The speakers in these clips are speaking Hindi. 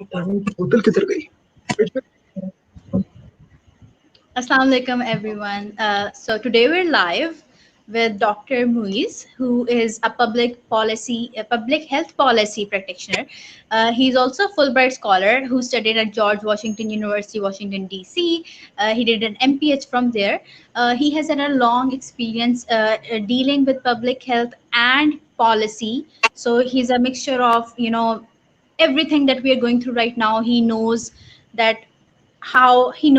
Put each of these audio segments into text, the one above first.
पानी की बोतल किधर गई? Assalamu alaikum, everyone. So today we're live with Dr. Muiz, who is a public health policy practitioner. He's also a Fulbright scholar who studied at George Washington University, Washington D.C. He did an MPH from there. He has had a long experience dealing with public health and policy. So he's a mixture of everything that we are going through right now. He knows that how he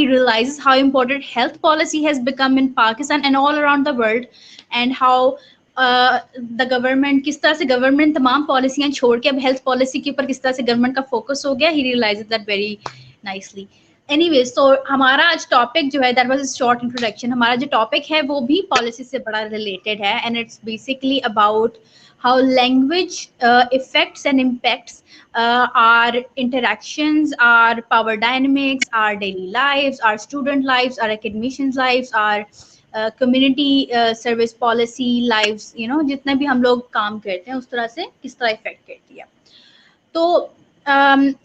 realizes how important health policy has become in Pakistan and all around the world, and how the government किस तरह से government तमाम पॉलिसियां छोड़ के अब health policy के ऊपर किस तरह से government का focus हो गया. He realizes that very nicely. Anyway, so हमारा आज टॉपिक जो है, that was a short introduction. हमारा जो टॉपिक है वो भी पॉलिसी से बड़ा रिलेटेड है, and it's basically about how language affects and impacts our interactions, our power dynamics, our daily lives, our student lives, our academicians lives, our community service policy lives. जितने भी हम लोग काम करते हैं उस तरह से किस तरह इफेक्ट करती है. तो um,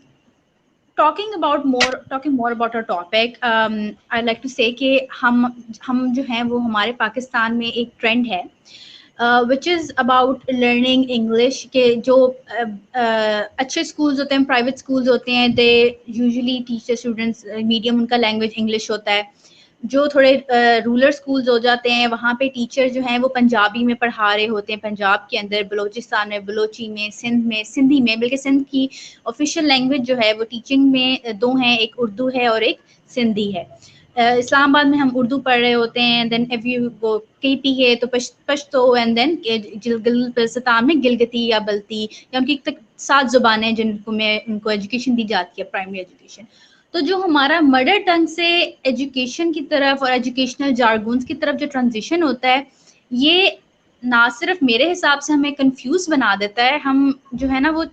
talking more about our topic, I'd like to say कि हम जो हैं वो हमारे पाकिस्तान में एक ट्रेंड है which is about learning English. के जो अच्छे schools होते हैं, private schools होते हैं, they usually teach the students medium उनका language English होता है. जो थोड़े रूरल स्कूल्स हो जाते हैं वहाँ पे टीचर जो हैं वो पंजाबी में पढ़ा रहे होते हैं, पंजाब के अंदर, बलूचिस्तान में बलोची में, सिंध में सिंधी में. बल्कि सिंध की ऑफिशियल लैंग्वेज जो है वो टीचिंग में दो हैं, एक उर्दू है और एक सिंधी है. इस्लामाबाद में हम उर्दू पढ़ रहे होते हैं, then if you go KP है तो पश्तो, एंड देन गिलगिस्तान में गिलगती या बल्ती, या उनकी 7 ज़ुबानें जिनको में उनको एजुकेशन दी जाती है, प्राइमरी एजुकेशन. तो जो हमारा मदर टंग से एजुकेशन की तरफ और एजुकेशनल जार्गन्स की तरफ जो ट्रांजिशन होता है, ये ना सिर्फ मेरे हिसाब से हमें कंफ्यूज बना देता है, हम जो है ना वो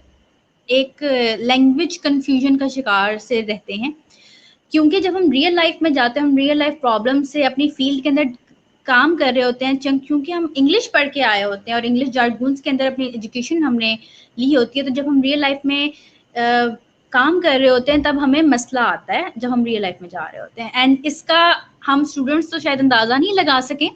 एक लैंग्वेज कंफ्यूजन का शिकार से रहते हैं. क्योंकि जब हम रियल लाइफ में जाते हैं, हम रियल लाइफ प्रॉब्लम से अपनी फील्ड के अंदर काम कर रहे होते हैं, क्योंकि हम इंग्लिश पढ़ के आए होते हैं और इंग्लिश जार्गन्स के अंदर अपनी एजुकेशन हमने ली होती है. तो जब हम रियल लाइफ में काम कर रहे होते हैं तब हमें मसला आता है जब हम रियल लाइफ में जा रहे होते हैं. एंड इसका हम स्टूडेंट्स तो शायद अंदाज़ा नहीं लगा सकें,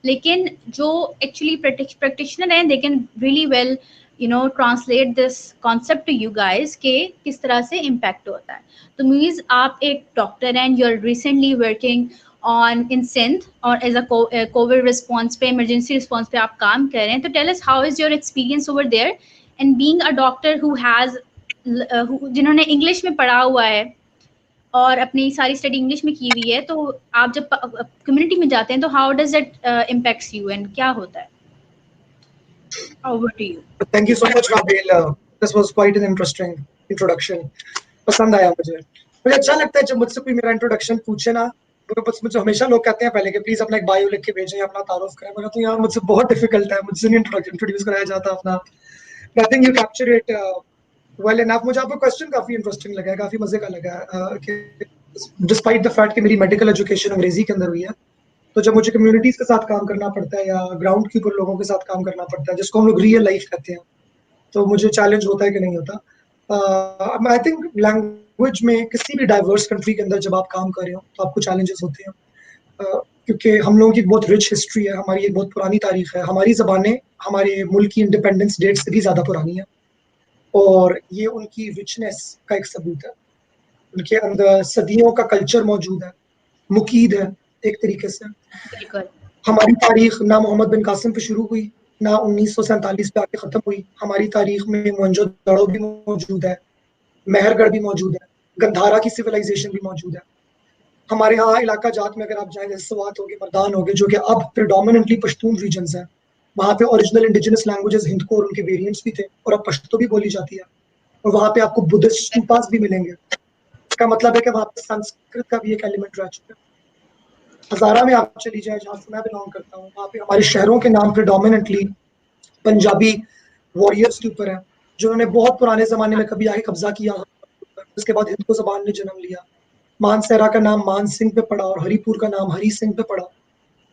लेकिन जो एक्चुअली प्रैक्टिशनर हैं they can really well translate this concept to you guys के किस तरह से इम्पैक्ट होता है. तो मीन्स आप एक डॉक्टर हैं, you are recently working on in Sindh और एज अ कोविड रिस्पॉन्स पे, इमरजेंसी रिस्पॉन्स पे आप काम कर रहे हैं. तो tell us how is your experience over there, and being a doctor who has जिन्होंने इंग्लिश में पढ़ा हुआ है और अपनी सारी स्टडी इंग्लिश में की हुई है, तो आप जब कम्युनिटी में जाते हैं तो how does it impacts you and क्या होता है? Over to you. Thank you so much, Gabriel. This was quite an interesting introduction. पसंद आया मुझे. मुझे अच्छा लगता है जब मुझसे कोई मेरा इंट्रोडक्शन पूछे ना, तो मुझे हमेशा लोग कहते हैं पहले कि प्लीज अपना एक बायो लिख के भेजें, अपना तारुफ करें. मैं कहता हूँ यार मुझसे बहुत डिफिकल्ट है, मुझसे नहीं इंट्रोड्यूस कराया जाता अपना. I think you capture it well enough. मुझे आपका क्वेश्चन काफी इंटरेस्टिंग लगा, काफी मजे का लगा कि डिस्पाइट द फैक्ट कि मेरी मेडिकल एजुकेशन अंग्रेजी के अंदर हुई है, तो जब मुझे कम्युनिटीज के साथ काम करना पड़ता है या ग्राउंड के ऊपर लोगों के साथ काम करना पड़ता है, जिसको हम लोग रियल लाइफ कहते हैं, तो मुझे चैलेंज होता है कि नहीं होता. आई थिंक लैंग्वेज में किसी भी डाइवर्स कंट्री के अंदर जब आप काम कर रहे हो तो आपको चैलेंजेस होते हैं, क्योंकि हम लोगों की बहुत रिच हिस्ट्री है, हमारी एक बहुत पुरानी तारीख है. हमारी ज़बानें हमारे मुल्क की इंडिपेंडेंस डेट से भी ज़्यादा पुरानी है, और ये उनकी रिचनेस का एक सबूत है. उनके अंदर सदियों का कल्चर मौजूद है, मुकीद है एक तरीके से. बिल्कुल. हमारी तारीख ना मोहम्मद बिन कासिम पे शुरू हुई, ना 1947 पे आके खत्म हुई. हमारी तारीख में मोहनजोदड़ो भी मौजूद है, मेहरगढ़ भी मौजूद है, गंधारा की सिविलाइजेशन भी मौजूद है. हमारे यहाँ इलाका जात में अगर आप जाएं, जैसे सवात हो गए, मर्दान हो गए, जो कि अब प्रिडोमिनेंटली पश्तून रीजन्स हैं, वहाँ पे ओरिजिनल इंडिजिनस लैंग्वेजेस हिंदको और उनके वेरिएंट्स भी थे, और अब पश्तो भी बोली जाती है. और वहाँ पे आपको बुद्धिस्ट स्तूपास भी मिलेंगे. इसका मतलब है कि वहाँ पे संस्कृत का भी एक एलिमेंट रह चुका है. हजारा में आप चली जाए, जहाँ से मैं बिलोंग करता हूँ, वहाँ पे हमारे शहरों के नाम प्रिडोमिनेंटली पंजाबी वॉरियर्स के ऊपर है, जिन्होंने बहुत पुराने जमाने में कभी आगे कब्जा किया, उसके बाद हिंदू जबान ने जन्म लिया. मानसेरा का नाम मान सिंह पे पड़ा और हरिपुर का नाम हरी सिंह पे पड़ा.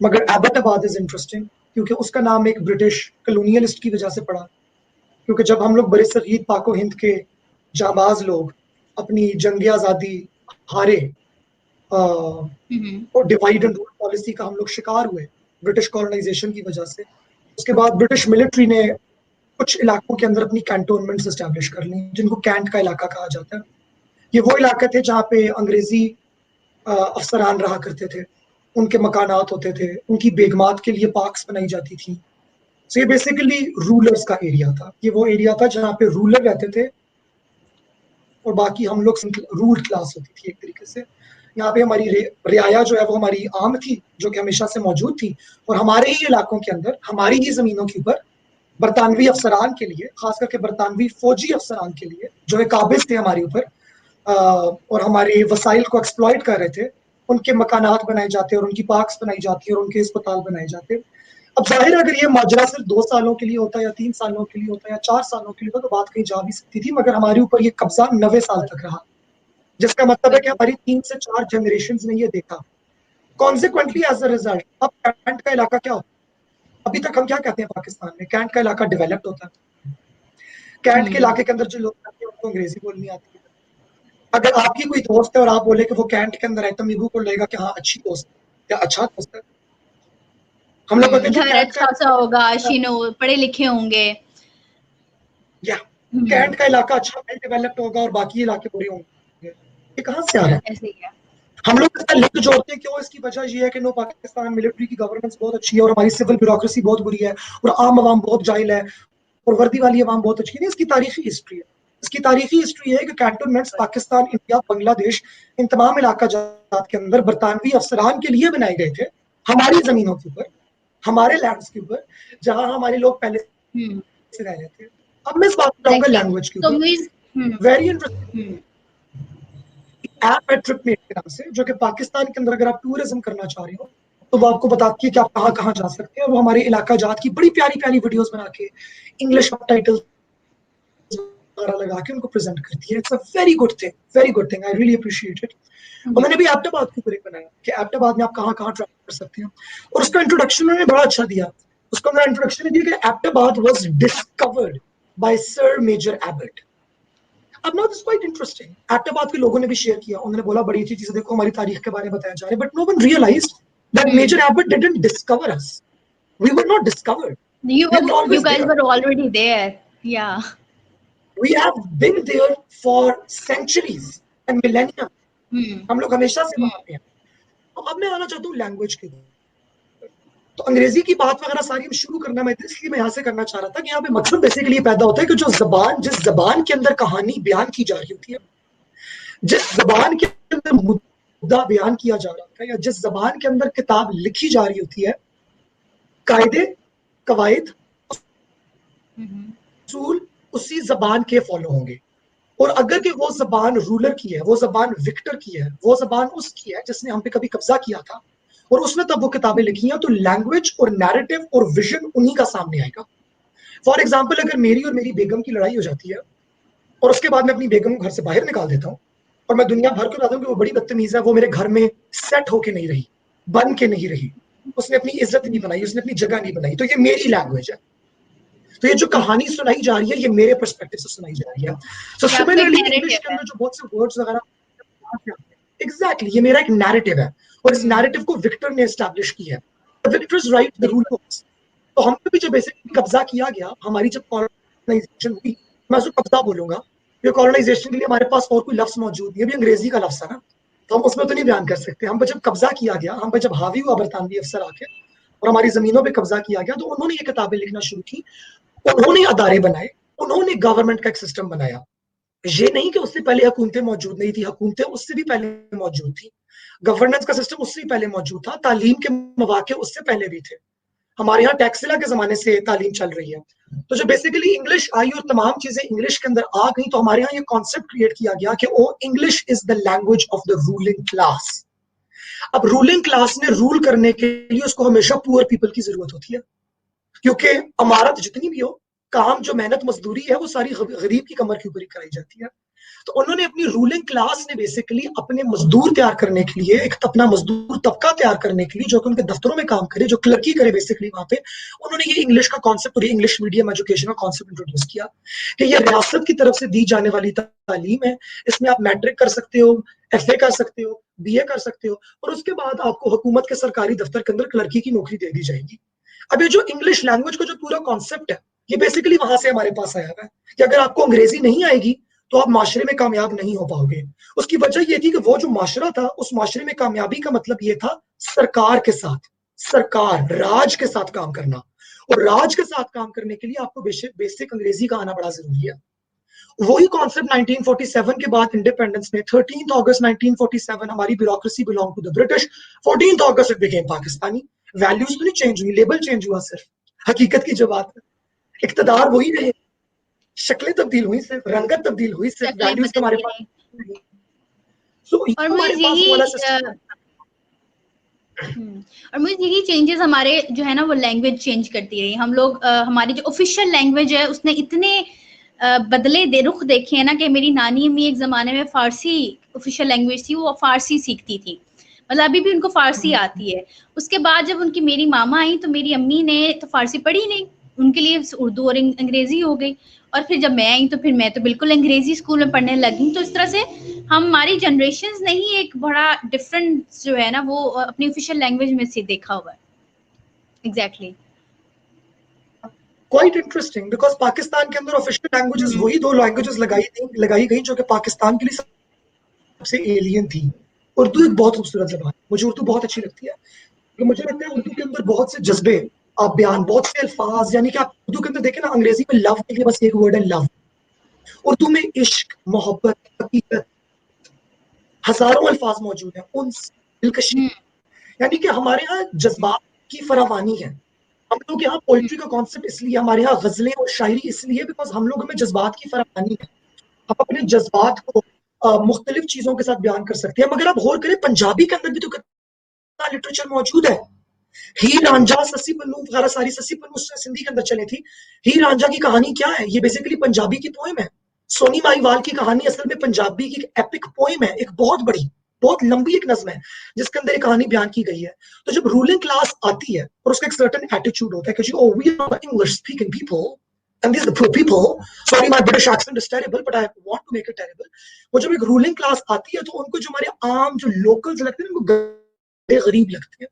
मगर एबटाबाद इज इंटरेस्टिंग, क्योंकि उसका नाम एक ब्रिटिश कॉलोनियलिस्ट की वजह से पड़ा, क्योंकि जब हम लोग बरसगीर पाको हिंद के जांबाज लोग अपनी जंग आज़ादी हारे और डिवाइड एंड रूल पॉलिसी का हम लोग शिकार हुए ब्रिटिश कॉलोनाइजेशन की वजह से। उसके बाद ब्रिटिश मिलिट्री ने कुछ इलाकों के अंदर अपनी कैंटोनमेंट्स एस्टैब्लिश कर ली, जिनको कैंट का इलाका कहा जाता है। ये वो इलाके थे जहाँ पे अंग्रेजी अफसरान रहा करते थे, उनके मकानात होते थे, उनकी बेगमात के लिए पार्क्स बनाई जाती थी। सो ये बेसिकली रूलर्स का एरिया था। ये वो एरिया था जहाँ पे रूलर रहते थे और बाकी हम लोग रूल क्लास होती थी एक तरीके से। यहाँ पे हमारी रियाया जो है वो हमारी आम थी, जो कि हमेशा से मौजूद थी, और हमारे ही इलाकों के अंदर, हमारी ही जमीनों के ऊपर बरतानवी अफसरान के लिए, खास करके बरतानवी फौजी अफसरान के लिए जो है काबिज थे हमारे ऊपर और हमारे वसाइल को एक्सप्लॉइट कर रहे थे, उनके मकानात बनाए जाते और उनकी पार्क्स बनाई जाती और उनके अस्पताल बनाए जाते। अब जाहिर है अगर ये माजरा सिर्फ 2 सालों के लिए होता या 3 सालों के लिए होता या 4 सालों के लिए होता तो बात कहीं जा भी सकती थी, मगर हमारे ऊपर ये कब्जा 90 साल तक रहा, जिसका मतलब है कि हमारी 3 से 4 जनरेशन ने ये देखा। कॉन्सिक्वेंटली एज अ रिजल्ट अब कैंट का इलाका क्या होता है? अभी तक हम क्या कहते हैं पाकिस्तान में, कैंट का इलाका डेवलप्ड होता है। कैंट के इलाके के अंदर जो लोग रहते हैं उनको अंग्रेजी बोलनी आती है। अगर आपकी कोई दोस्त है और आप बोले कि वो कैंट के अंदर है तो मीगू को लगेगा कि हाँ अच्छी दोस्त या अच्छा दोस्त है। हम लोग कहते हैं घर कैंट का, अच्छा सा होगा, शिनो पढ़े लिखे होंगे। या कैंट का इलाका अच्छा वेल डेवलप्ड होगा और बाकी इलाके बुरे होंगे। ये कहाँ से आ रहा है? ऐसे ही है। हम लोग इसका लिंक जोड़ते हैं क्यों? इसकी वजह ये है कि नो, पाकिस्तान मिलिट्री की गवर्नेंस बहुत अच्छी है और हमारी सिविल ब्यूरोक्रेसी बहुत बुरी है और आम आवाम बहुत जाहिल है और वर्दी वाली आवाम बहुत अच्छी है। इसकी तारीखी हिस्ट्री है। इसकी तारीखी हिस्ट्री है कि कैंटोनमेंट्स पाकिस्तान, इंडिया, बांग्लादेश, इन तमाम इलाका जात के अंदर बरतानवी अफसरान के लिए बनाए गए थे, हमारी जमीनों के ऊपर, हमारे लैंड्स के ऊपर, जहां हमारे लोग पहले से रह रहे थे। अब मैं इस बात पर आऊंगा एग्जैक्टली। लैंग्वेज के तो ऊपर। मीन्स वेरी इंटरेस्टिंग ऐप है ट्रिपमेट के नाम से, जो कि पाकिस्तान के अंदर अगर आप टूरिज्म करना चाह रहे हो तो वो आपको बताती है कि आप कहाँ कहाँ जा सकते हैं। और वो हमारे इलाका जात की बड़ी प्यारी प्यारी वीडियोस बना के इंग्लिश टाइटल लगा के उनको प्रेजेंट करती है। It's a very good thing, very good thing, I really appreciate it. और मैंने भी एबटाबाद के ऊपर एक बनाया कि एबटाबाद में आप कहाँ कहाँ ट्रैवल कर सकते हो और उसका इंट्रोडक्शन उन्होंने बड़ा अच्छा दिया। उसका मेरा इंट्रोडक्शन दिया कि Abbottabad was discovered by sir major Abbott. अब now this quite interesting. Abbottabad के लोगों ने भी शेयर किया, उन्होंने बोला बड़ी अच्छी चीज, देखो हमारी तारीख के बारे में बताया जा रहा है, but no one realised that major Abbott didn't discover us, we were not discovered, we were you always guys there, were already there. Yeah. We have been there for centuries and millennium. हम लोग हमेशा से वहां पे हैं। तो अब मैं आना चाहता हूँ लैंग्वेज के ऊपर। तो अंग्रेजी की बात वगैरह सारी हम शुरू करना, मैं इसलिए मैं यहाँ से करना चाह रहा था कि यहाँ पे मकसद बेसिकली ये पैदा होता है कि जो जबान, जिस जबान के अंदर कहानी बयान की जा रही होती है, जिस जबान के अंदर मुद्दा बयान किया जा रहा होता है, या जिस जबान के अंदर किताब लिखी जा रही होती है, कायदे, कवायद, उसूल उसी जबान के फॉलो होंगे। और अगर कि वो जबान रूलर की है, वो जबान विक्टर की है, वो जबान उसकी है जिसने हम पे कभी कब्जा किया था और उसने तब वो किताबें लिखी हैं, तो लैंग्वेज और नैरेटिव और विजन उन्हीं का सामने आएगा। फॉर एग्जाम्पल, अगर मेरी और मेरी बेगम की लड़ाई हो जाती है और उसके बाद मैं अपनी बेगम को घर से बाहर निकाल देता हूँ और मैं दुनिया भर को बताता हूँ कि वो बड़ी बदतमीज है, वो मेरे घर में सेट होके नहीं रही, बन के नहीं रही, उसने अपनी इज्जत नहीं बनाई, उसने अपनी जगह नहीं बनाई, तो ये मेरी लैंग्वेज है। तो ये जो कहानी सुनाई जा रही है ये मेरे पर्सपेक्टिव से सुनाई जा रही है। सो या आपका एक सिमिलरली इंग्लिश नैरेटिव के है। अंदर जो बहुत से वर्ड्स वगैरह, एग्जैक्टली ये मेरा एक नैरेटिव है और इस नैरेटिव को विक्टर ने एस्टैब्लिश किया है। Victus right the rule books. तो हम पे भी जो बेसिकली कब्जा किया गया, हमारी जब कॉलोनाइजेशन हुई, मैं उसको कब्जा बोलूंगा, ये कॉलोनाइजेशन के लिए हमारे पास और कोई लफ्ज मौजूद नहीं है, भी अंग्रेजी का लफ्ज है ना, तो हम उसमें तो नहीं बयान कर सकते। हम पे जब कब्जा किया गया, हम पे जब हावी हुआ बरतानवी अफसर आके और हमारी जमीनों पे कब्जा किया गया, तो उन्होंने ये किताबें लिखना शुरू की, उन्होंने अदारे बनाए, उन्होंने गवर्नमेंट का एक सिस्टम बनाया। ये नहीं कि उससे पहले हुकूमतें मौजूद नहीं थी, हुकूमतें उससे भी पहले मौजूद थी, गवर्नेंस का सिस्टम उससे भी पहले मौजूद था, तालीम के मौके उससे पहले भी थे। हमारे यहाँ टैक्सिला के जमाने से तालीम चल रही है। तो जो बेसिकली इंग्लिश आई और तमाम चीजें इंग्लिश के अंदर आ गई, तो हमारे यहाँ ये कॉन्सेप्ट क्रिएट किया गया कि oh English is the language of the ruling class. अब रूलिंग क्लास ने रूल करने के लिए उसको हमेशा पुअर पीपल की जरूरत होती है, क्योंकि अमारत जितनी भी हो, काम जो मेहनत मजदूरी है वो सारी गरीब की कमर के ऊपर ही कराई जाती है। तो उन्होंने अपनी रूलिंग क्लास ने बेसिकली अपने मजदूर तैयार करने के लिए, एक अपना मजदूर तबका तैयार करने के लिए जो कि उनके दफ्तरों में काम करे, जो क्लर्की करे बेसिकली वहां पे, उन्होंने ये इंग्लिश का कॉन्सेप्ट और इंग्लिश मीडियम एजुकेशन का कॉन्सेप्ट इंट्रोड्यूस किया कि ये रियासत की तरफ से दी जाने वाली तालीम है, इसमें आप मैट्रिक कर सकते हो, FA कर सकते हो, BA कर सकते हो, और उसके बाद आपको हुकूमत के सरकारी दफ्तर के अंदर क्लर्की की नौकरी दे दी जाएगी। अब ये जो इंग्लिश लैंग्वेज का जो पूरा कॉन्सेप्ट है, ये बेसिकली वहां से हमारे पास आया है कि अगर आपको अंग्रेजी नहीं आएगी तो आप माशरे में कामयाब नहीं हो पाओगे। उसकी वजह यह थी कि वो जो माशरा था, उस माशरे में कामयाबी का मतलब ये था सरकार के साथ, सरकार राज के साथ काम करना, और राज के साथ काम करने के लिए आपको बेसिक अंग्रेजी का आना बड़ा जरूरी है। वही कॉन्सेप्ट 1947 के बाद इंडिपेंडेंस में 13 अगस्त 1947 हमारी bureaucracy belong to the British, 14 August it became Pakistani. Values तो नहीं चेंज हुई, लेबल चेंज हुआ सिर्फ। हकीकत की जो बात है, इक्तदार वही रहे, शक्लें तब्दील हुई सिर्फ, रंगत तब्दील हुई सिर्फ, शक्लें वैल्यूज तो बदल हमारे गई पास हैं। नहीं। सो और हमारे मुझे पास यही वाला सिस्टम। और मुझे यही चेंजेस हमारे जो है ना वो लैंग्वेज चेंज करती रही। हम लोग हमारी जो ऑफिशियल लैंग्वेज है उसने इतने बदले रुख देखे हैं ना कि मेरी नानी अम्मी एक ज़माने में फ़ारसी ऑफिशियल लैंग्वेज थी, वो फ़ारसी सीखती थी, मतलब अभी भी उनको फ़ारसी आती है। उसके बाद जब उनकी मेरी मामा आई तो मेरी अम्मी ने तो फ़ारसी पढ़ी नहीं, उनके लिए उर्दू और अंग्रेज़ी हो गई। और फिर जब मैं आई तो फिर मैं तो बिल्कुल अंग्रेज़ी स्कूल में पढ़ने लगी। तो इस तरह से हमारी जनरेशन्स ने ही एक बड़ा डिफरेंस जो है ना वो अपनी ऑफिशियल लैंग्वेज में से देखा हुआ है। Exactly. Quite interesting, because Pakistan के अंदर ऑफिशियल लैंग्वेजेस वही दो लैंग्वेजेस लगाई गई जो कि पाकिस्तान के लिए सबसे एलियन थी। उर्दू एक बहुत खूबसूरत जबान है, मुझे उर्दू बहुत अच्छी लगती है। तो मुझे लगता है उर्दू के अंदर बहुत से जज्बे, आप बयान, बहुत से अल्फाज, यानी कि आप उर्दू के अंदर देखें ना, अंग्रेजी में लव के लिए बस एक वर्ड है लव, उर्दू में इश्क, मोहब्बत, हकीकत, हजारों अल्फाज मौजूद हैं, उन्स, दिलकशी, यानी कि हमारे यहाँ जज्बात की फरावानी है। हम लोग यहाँ पोइट्री का कॉन्सेप्ट इसलिए, हमारे यहाँ गजलें और शायरी इसलिए बिकॉज हम लोग में जज्बात की फरावानी है। हम अपने जज्बात को मुख्तलिफ चीजों के साथ बयान कर सकते हैं। मगर आप गौर करें, पंजाबी के अंदर भी तो कितना लिटरेचर मौजूद है। हीर रांझा, ससी पन्नू वगैरह, सारी ससी पन्नू सिंधी के अंदर चले थी। हीर रांझा की कहानी क्या है? ये बेसिकली पंजाबी की पोएम है। सोनी माहीवाल की कहानी असल में पंजाबी की एक एपिक पोएम है, एक बहुत बड़ी, बहुत लंबी एक नज्म है जिसके अंदर एक कहानी बयान की गई है। तो जब रूलिंग क्लास आती है और उसका एक सर्टेन एटीट्यूड होता है कि oh we are English speaking people and these are the poor people, sorry my British accent is terrible but I want to make it terrible, वो जब एक रूलिंग क्लास आती है तो उनको जो हमारे आम जो लोकल्स लगते हैं उनको गरीब लगते हैं,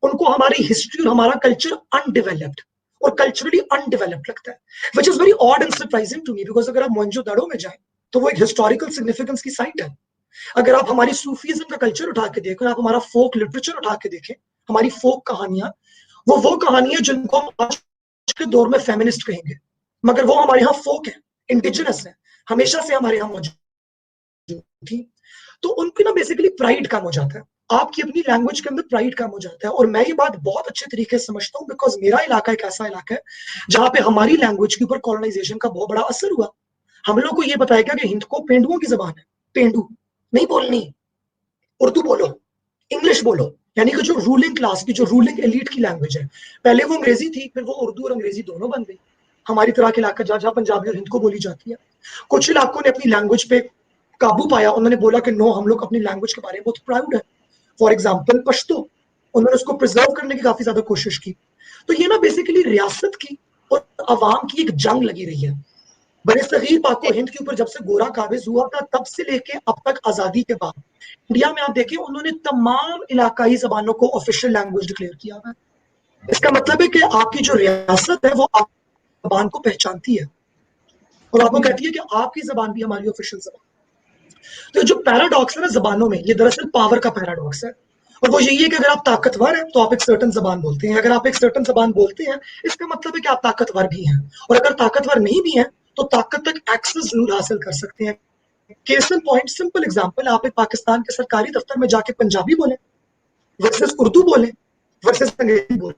उनको हमारी हिस्ट्री और हमारा कल्चर अनडेवलप्ड और कल्चरली अनडेवलप्ड लगता है, which is very odd and surprising to me. Because अगर आप मोहनजोदड़ो में जाएं तो वो एक हिस्टोरिकल सिग्निफिकेंस की साइट है। अगर आप हमारी सूफीज्म का कल्चर उठा के देखें, आप हमारा फोक लिटरेचर उठा के देखें, हमारी फोक कहानियां, वो कहानियां जिनको हम आज के दौर में फेमिनिस्ट कहेंगे, मगर वो हमारे यहाँ फोक है, इंडिजिनस है, हमेशा से हमारे यहाँ मौजूद थी। तो उनकी ना बेसिकली प्राइड कम हो जाता है, आपकी अपनी लैंग्वेज के अंदर प्राइड कम हो जाता है। और मैं ये बात बहुत अच्छे तरीके से समझता हूँ बिकॉज मेरा इलाका एक ऐसा इलाका है जहां पे हमारी लैंग्वेज के ऊपर कॉलोनाइजेशन का बहुत बड़ा असर हुआ। हम लोग को ये बताया गया कि हिंद को पेंडुओं की जबान है, पेंडू नहीं बोलनी, उर्दू बोलो, इंग्लिश बोलो, यानी कि जो रूलिंग क्लास की, जो रूलिंग एलीट की लैंग्वेज है, पहले वो अंग्रेजी थी, फिर वो उर्दू और अंग्रेजी दोनों बन गई। हमारी तरह के इलाका जहां पंजाबी और हिंद को बोली जाती है, कुछ इलाकों ने अपनी लैंग्वेज पे काबू पाया, उन्होंने बोला कि नो, हम लोग अपनी लैंग्वेज के बारे में बहुत प्राउड है। फॉर एग्जाम्पल पश्तो, उन्होंने उसको प्रिजर्व करने की काफी ज्यादा कोशिश की। तो ये ना बेसिकली रियासत की और अवाम की एक जंग लगी रही है। बड़े सगीर पाको हिंद के ऊपर जब से गोरा काबिज हुआ था तब से लेके अब तक आजादी के बाद इंडिया में आप देखें, उन्होंने तमाम इलाकाई जबानों को ऑफिशियल लैंग्वेज डिक्लेयर किया है। इसका मतलब है कि आपकी जो रियासत है वो आप जबान को पहचानती है और आपको कहती है कि आपकी जबान भी हमारी ऑफिशियल जबान। तो जो पैराडॉक्स है ना जबानों में, ये दरअसल पावर का पैराडॉक्स है। और वो यही है कि अगर आप ताकतवर हैं तो आप एक सर्टन जबान बोलते हैं, अगर आप एक सर्टन जबान बोलते हैं इसका मतलब है कि आप ताकतवर भी हैं, और अगर ताकतवर नहीं भी हैं तो ताकत तक एक्सेस जरूर हासिल कर सकते हैं। Case in point, simple example, आप एक पाकिस्तान के सरकारी दफ्तर में जाके पंजाबी बोले वर्सेस उर्दू बोले वर्सेस अंग्रेजी बोले,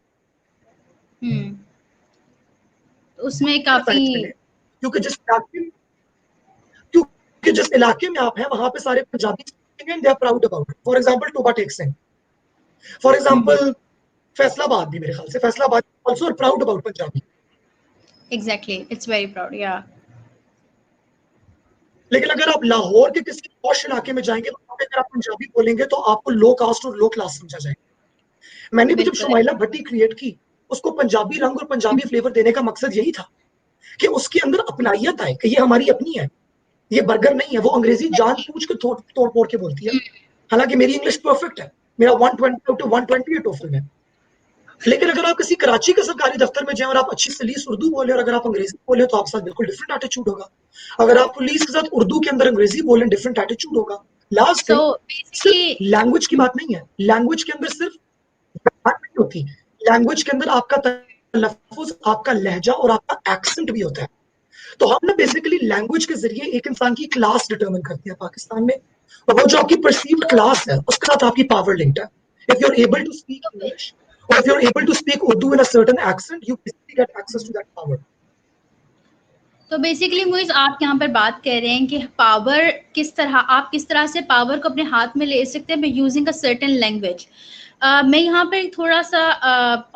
उसमें काफी क्योंकि जिस इलाके में आप हैं वहां पे सारे Punjabi and they are proud about it. For example Toba Tek Singh, for example Faisalabad भी, मेरे ख्याल से Faisalabad also are proud about Punjabi. Exactly, it's very proud, या लेकिन अगर आप लाहौर के किसी पॉश इलाके में जाएंगे तो वहाँ पे अगर आप पंजाबी बोलेंगे तो आपको लो कास्ट और लो क्लास समझा जाएगा। मैंने भी जब बिल्कुल शुमाइला भट्टी क्रिएट की, उसको पंजाबी रंग और पंजाबी फ्लेवर देने का मकसद यही था कि उसके अंदर अपनाइयत आए कि ये हमारी अपनी है, ये बर्गर नहीं है। वो अंग्रेजी जानबूझ के तोड़ फोड़ के बोलती है, हालांकि मेरी इंग्लिश परफेक्ट है, मेरा 120 टू 120 टोफल में। लेकिन अगर आप किसी कराची के सरकारी दफ्तर में जाएं और आप अच्छी सलीस उर्दू बोले और अगर आप अंग्रेजी बोले तो आपके साथ बिल्कुल डिफरेंट एटीट्यूड होगा। अगर आप पुलिस के साथ उर्दू के अंदर अंग्रेजी बोले डिफरेंट एटीट्यूड होगा। लास्ट सो थिंग, सिर्फ बेसिकली लैंग्वेज की बात नहीं है, लैंग्वेज के अंदर सिर्फ बात नहीं होती, लैंग्वेज के अंदर आपका तलफ्फुज, आपका लहजा और आपका एक्सेंट भी होता है। तो हम ना बेसिकली लैंग्वेज के जरिए एक इंसान की क्लास डिटरमिन करते हैं पाकिस्तान में, और वो जो आपकी परसीव्ड क्लास है उसके साथ आपकी पावर लिंक्ड है। If you are able to speak English or if you're able to speak Urdu in a certain accent, you basically get access to that power. तो बेसिकली मुइज आप यहाँ पर बात कर रहे हैं कि पावर किस तरह, आप किस तरह से पावर को अपने हाथ में ले सकते हैं by using a certain language. मैं यहाँ पर थोड़ा सा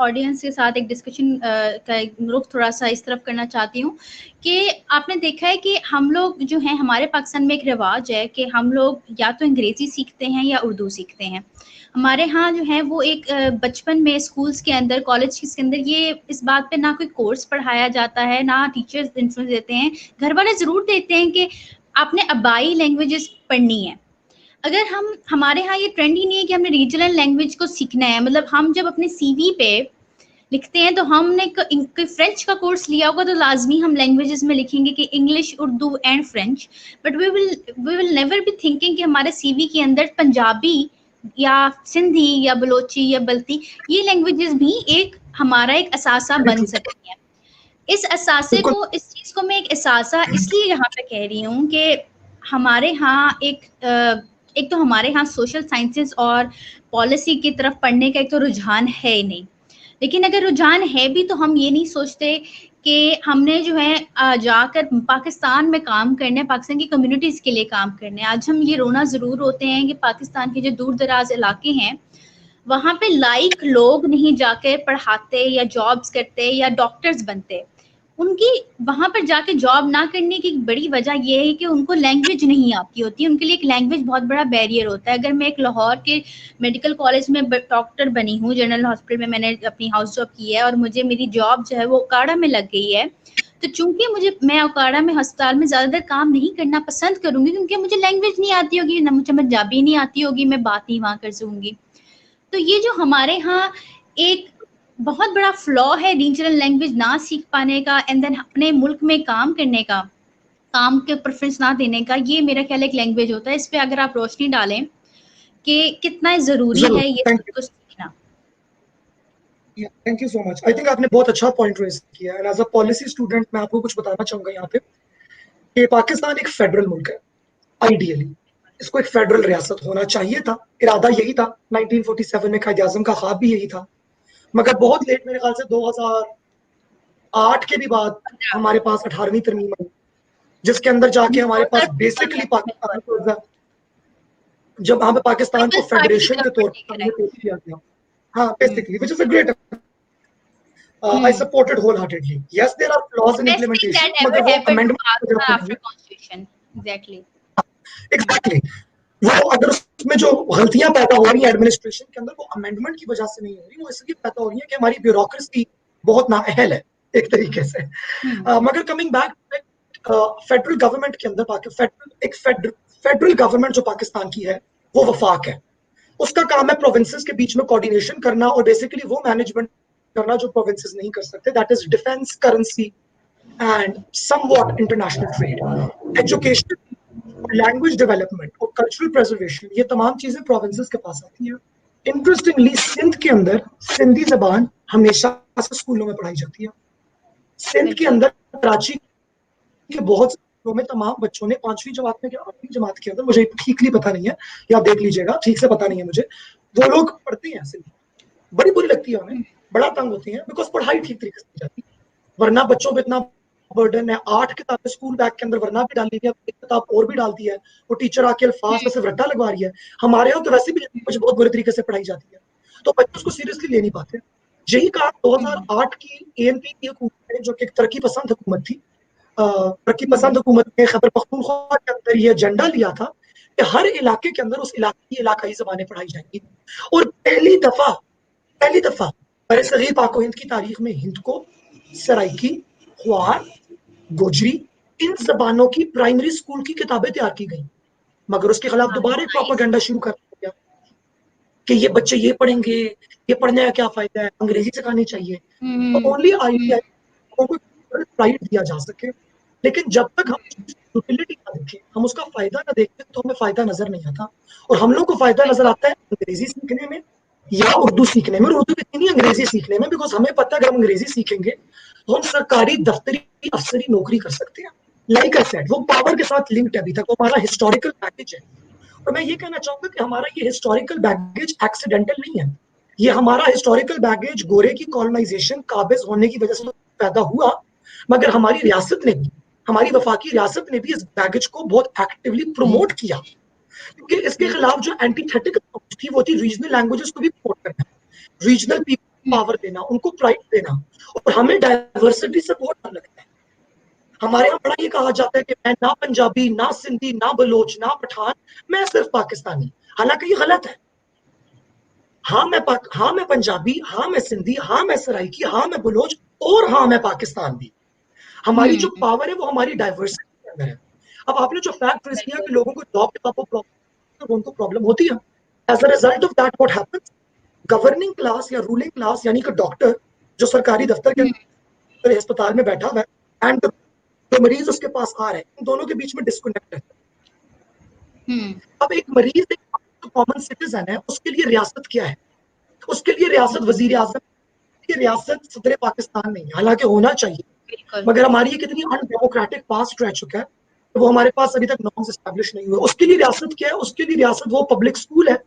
ऑडियंस के साथ एक डिस्कशन का रुख थोड़ा सा इस तरफ करना चाहती हूँ कि आपने देखा है कि हम लोग जो हैं, हमारे पाकिस्तान में एक रिवाज है कि हम लोग या तो अंग्रेज़ी सीखते हैं या उर्दू सीखते हैं। हमारे यहाँ जो है वो एक बचपन में स्कूल्स के अंदर, कॉलेज के अंदर ये इस बात पे ना कोई कोर्स पढ़ाया जाता है, ना टीचर्स इन्फ्लुएंस देते हैं। घर वाले ज़रूर देते हैं कि आपने आबाई लैंग्वेजेस पढ़नी है। अगर हमारे यहाँ ये ट्रेंड ही नहीं है कि हमने रीजनल लैंग्वेज को सीखना है। मतलब हम जब अपने सीवी पे लिखते हैं तो हमने कोई फ्रेंच का कोर्स लिया होगा तो लाजमी हम लैंग्वेजेस में लिखेंगे कि English, Urdu and French. But we will never be thinking कि हमारे सीवी के अंदर पंजाबी या सिंधी या बलोची या बल्ती, ये लैंग्वेजेस भी एक हमारा एक असासा बन सकती हैं। इस असासे बिल्कुल को, इस चीज़ को मैं एक असासा इसलिए यहाँ पे कह रही हूँ कि हमारे यहाँ एक तो हमारे यहाँ सोशल साइंसेस और पॉलिसी की तरफ पढ़ने का एक तो रुझान है ही नहीं। लेकिन अगर रुझान है भी तो हम ये नहीं सोचते कि हमने जो है जाकर पाकिस्तान में काम करने, पाकिस्तान की कम्युनिटीज़ के लिए काम करने। आज हम ये रोना ज़रूर होते हैं कि पाकिस्तान के जो दूर दराज इलाके हैं वहाँ पे लाइक लोग नहीं जाके पढ़ाते या जॉब्स करते या डॉक्टर्स बनते। उनकी वहाँ पर जाके जॉब ना करने की बड़ी वजह ये है कि उनको लैंग्वेज नहीं आती होती। उनके लिए एक लैंग्वेज बहुत बड़ा बैरियर होता है। अगर मैं एक लाहौर के मेडिकल कॉलेज में डॉक्टर बनी हूँ, जनरल हॉस्पिटल में मैंने अपनी हाउस जॉब की है और मुझे मेरी जॉब जो है वो ओकाड़ा में लग गई है, तो चूंकि मैं ओकाड़ा में अस्पताल में ज़्यादातर काम नहीं करना पसंद करूँगी क्योंकि मुझे लैंग्वेज नहीं आती होगी, ना मुझे पंजाबी नहीं आती होगी, मैं बात नहीं वहाँ कर सकूँगी। तो ये जो हमारे यहाँ एक बहुत बड़ा फ्लॉ है रीजनल लैंग्वेज ना सीख पाने का एंड देन अपने मुल्क में काम करने का, काम के प्रेफरेंस ना देने का, ये मेरा ख्याल एक लैंग्वेज होता है। इस पे अगर आप रोशनी डालें कि कितना ज़रूरी जरूर, है ये थैंक सब कुछ सीखना। You, thank you so much. I think आपने बहुत अच्छा पॉइंट रेज किया and as a policy student मैं आपको कुछ बताना चाहूंगा यहाँ पे कि पाकिस्तान एक फेडरल मुल्क है। आइडियली इसको एक फेडरल रियासत होना चाहिए था, इरादा यही था, 1947 में कायद आजम का ख्वाब भी यही था। मगर बहुत लेट, मेरे ख्याल से 2008 के भी बाद हमारे पास 18वीं तरमीम आई, जिसके अंदर जाके हमारे पास बेसिकली पाकिस्तान को जब वहां पे पाकिस्तान को पीपल्स पार्टी की फेडरेशन के तरफ तौर बढ़ने पर का हमने पेश किया गया। हाँ, basically which is a great, I है। supported wholeheartedly. Yes, there are flaws in Best thing implementation, that ever मगर वो happened to amendment की वजह Pakistan से after नहीं constitution. Exactly. है। Exactly. वो अगर उसमें जो गलतियां पैदा हो रही है एडमिनिस्ट्रेशन के अंदर, वो अमेंडमेंट की वजह से नहीं हो रही, वो इसलिए पैदा हो रही है कि हमारी ब्यूरोक्रेसी बहुत नाअहल है एक तरीके से। मगर कमिंग बैक, फेडरल गवर्नमेंट के अंदर एक फेडरल गवर्नमेंट जो पाकिस्तान की है वो वफाक है। उसका काम है प्रोविंसेस के बीच में कोऑर्डिनेशन करना और बेसिकली वो मैनेजमेंट करना जो प्रोविंसेस नहीं कर सकते, that is defence, currency and somewhat international trade, education, language development और कल्चरल प्रिजर्वेशन। ये तमाम चीजें प्रोविंसेस के पास आती हैं। इंटरेस्टिंगली सिंध के अंदर सिंधी जबान हमेशा से स्कूलों में पढ़ाई जाती है। सिंध के अंदर कराची के बहुत से स्कूलों में तमाम बच्चों ने 5वीं जमात में या 8वीं जमात के अंदर, मुझे ठीकली पता नहीं है, या देख लीजिएगा, ठीक से पता नहीं है मुझे, वो लोग पढ़ते हैं सिंधी। बड़ी बुरी लगती है हमें, बड़ा तंग होती है, बिकॉज पढ़ाई ठीक तरीके से नहीं जाती। वरना बच्चों पे इतना बर्डन है, 8 किताबें स्कूल बैग के अंदर वरना भी डाल दी है, एक किताब और भी डालती है, वो टीचर आके अल्फाज में सिर्फ रट्टा लगवा रही है। हमारे यहाँ तो वैसे भी कुछ बहुत बुरे तरीके से पढ़ाई जाती है, तो बच्चे उसको सीरियसली ले नहीं पाते। यही काम 2008 की ANP की हुकूमत ने, जो कि एक तरक्की पसंद हुकूमत थी, तरक्की पसंद हुकूमत ने खैबर पख्तूनख्वा के अंदर ये एजेंडा लिया था कि हर इलाके के अंदर उस इलाके की इलाकाई ज़बानें पढ़ाई जाएंगी। और पहली दफा बरसगीर पाक हिंद की तारीख में हिंद को सराइकी, ख्वार, गोजरी इन जबानों की प्राइमरी स्कूल की किताबें तैयार की गई, मगर उसके खिलाफ दोबारा एक प्रोपेगेंडा शुरू कर दिया कि ये बच्चे ये पढ़ेंगे, ये पढ़ने का क्या फायदा है, अंग्रेजी सिखानी चाहिए। तो ओनली आईटीआई को प्राइड दिया जा सके, लेकिन जब तक हम यूटिलिटी ना देखें, हम उसका फायदा ना देखें, तो हमें फायदा नजर नहीं आता। और हम लोग को फायदा नजर आता है अंग्रेजी सीखने में या उर्दू सीखने में, और उर्दू भी नहीं अंग्रेजी सीखने में, बिकॉज हमें पता है अगर हम अंग्रेजी सीखेंगे तो हम सरकारी दफ्तरी अफसरी नौकरी कर सकते हैं। लाइक आई सेड, वो पावर के साथ लिंक्ड है अभी तक, वो हमारा हिस्टोरिकल पैकेज है। और मैं ये कहना चाहूंगा कि हमारा ये हिस्टोरिकल बैगेज एक्सीडेंटल नहीं है, ये हमारा हिस्टोरिकल बैगेज गोरे की कॉलोनाइजेशन काबिज होने की वजह से पैदा हुआ, मगर हमारी रियासत ने भी, हमारी वफाकी रियासत ने भी इस बैगेज को बहुत एक्टिवली प्रमोट किया, क्योंकि इसके खिलाफ जो एंटीथेटिक थी वो थी रीजनल लैंग्वेजेस को भी प्रमोट करना, रीजनल पीपल पावर देना, उनको प्राइड देना, और हमें डाइवर्सिटी सपोर्ट करना लगता है। हमारे यहाँ बड़ा ये कहा जाता है कि मैं ना पंजाबी, ना सिंधी, ना बलोच, ना पठान, मैं सिर्फ पाकिस्तानी। हालांकि ये गलत है। हाँ मैं पंजाबी, हाँ मैं सिंधी, हाँ मैं सराइकी, हाँ मैं बलोच, और हाँ मैं पाकिस्तान भी। हमारी जो पावर है वो हमारी डाइवर्सिटी के अंदर है। अब आपने जो फैक्ट रेज किया कि लोगों को जॉब के पापा प्रॉब्लम, उनको प्रॉब्लम होती है, as a result of that what happens, governing class या रूलिंग क्लास यानी कि डॉक्टर जो सरकारी दफ्तर के अंदर अस्पताल में बैठा हुआ है, एंड जो मरीज उसके पास आ रहे हैं, इन दोनों के बीच में डिस्कनेक्ट है। अब एक मरीज, एक कॉमन सिटीजन है, उसके लिए रियासत क्या है? उसके लिए रियासत वजीर आजम की रियासत सदर पाकिस्तान नहीं है, हालांकि होना चाहिए, मगर हमारी ये कितनी अनडेमोक्रेटिक पास्ट रह चुका है, वो हमारे पास अभी तक नॉर्म्स एस्टैब्लिश नहीं हुए। उसके लिए रियासत क्या है? उसके लिए रियासत वो पब्लिक स्कूल है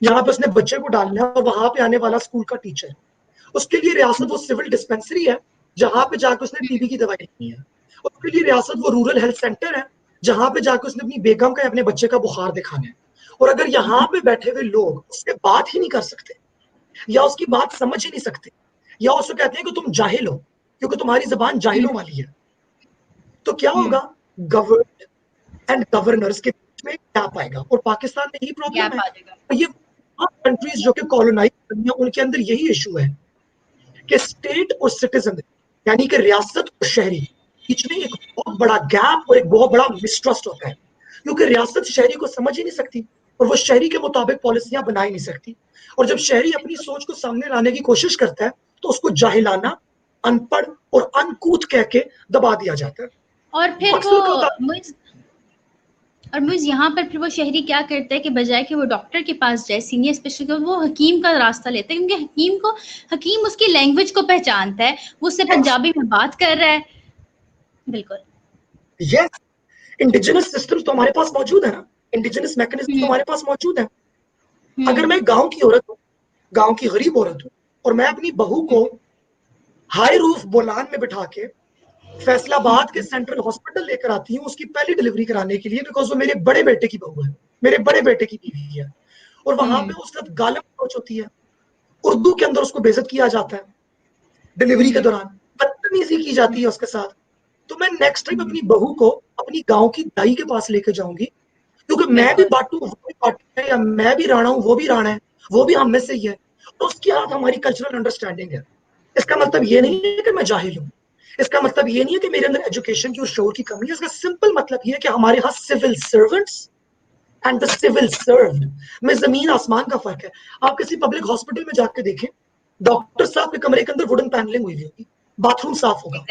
जहां पे उसने बच्चे को डालना है और वहां पे आने वाला स्कूल का टीचर। उसके लिए रियासत वो सिविल डिस्पेंसरी है जहां पे जाकर उसने टीबी की दवाई लेनी है। उसके लिए रियासत वो रूरल हेल्थ सेंटर है जहां पे जाकर उसने अपनी बेगम का या अपने बच्चे का बुखार दिखाना है। और अगर यहाँ पे बैठे हुए लोग उससे बात ही नहीं कर सकते, या उसकी बात समझ ही नहीं सकते, या उसको कहते हैं कि तुम जाहिल हो क्योंकि तुम्हारी जबान जाहिलों वाली है, तो क्या होगा? गवर्नड एंड गवर्नर्स के बीच में गैप आएगा, और पाकिस्तान में यही प्रॉब्लम है। और ये कंट्रीज जो कि कॉलोनाइज करनी है उनके अंदर यही इशू है कि स्टेट और सिटीजन यानी कि रियासत और शहरी बीच में एक बहुत बड़ा गैप और एक बहुत बड़ा मिसट्रस्ट होता है, क्योंकि रियासत शहरी को समझ ही नहीं सकती और वो शहरी के मुताबिक पॉलिसियां बना ही नहीं सकती। और जब शहरी अपनी सोच को सामने लाने की कोशिश करता है तो उसको जाहिलाना, अनपढ़ और अनकूथ कह के दबा दिया जाता है। और फिर मुझ यहाँ पर फिर वो शहरी क्या करता है कि बजाय कि वो डॉक्टर के पास जाए, सीनियर स्पेशलिस्ट, वो हकीम का रास्ता लेता है, क्योंकि हकीम उसकी लैंग्वेज को पहचानता है, वो उससे पंजाबी में बात कर रहा है। बिल्कुल यस, इंडिजिनस सिस्टम्स तो हमारे पास मौजूद है ना, इंडिजिनस मैकेनिज्म तो हमारे पास मौजूद है। अगर मैं गांव की औरत हूँ, गांव की गरीब औरत हूँ, और मैं अपनी बहू को हाई रूफ बोलान में बिठा के फैसलाबाद के सेंट्रल हॉस्पिटल लेकर आती हूँ उसकी पहली डिलीवरी कराने के लिए, बिकॉज वो मेरे बड़े बेटे की बहू है, मेरे बड़े बेटे की बीवी है, और वहां पे उस वक्त गालिब अप्रोच होती है, उर्दू के अंदर उसको बेइज्जत किया जाता है, डिलीवरी के दौरान बदतमीजी की जाती है उसके साथ, तो मैं नेक्स्ट टाइम अपनी बहू को अपनी गांव की दाई के पास लेकर जाऊंगी, क्योंकि मैं भी बाटू, वो भी बाटू है, या मैं भी राणा हूँ, वो भी राणा है, वो भी हम में से ही है, तो उसके साथ हमारी कल्चरल अंडरस्टैंडिंग है। इसका मतलब ये नहीं है कि मैं जाहिल हूँ, इसका मतलब ये नहीं है कि मेरे अंदर एजुकेशन की और शोर की कमी है, इसका सिंपल मतलब ये है कि हमारे यहाँ civil servants and the civil served में जमीन आसमान का फर्क है। आप किसी पब्लिक हॉस्पिटल में जाकर देखें, डॉक्टर साहब के कमरे के अंदर वुडन पैनलिंग हुई होगी, बाथरूम साफ होगा,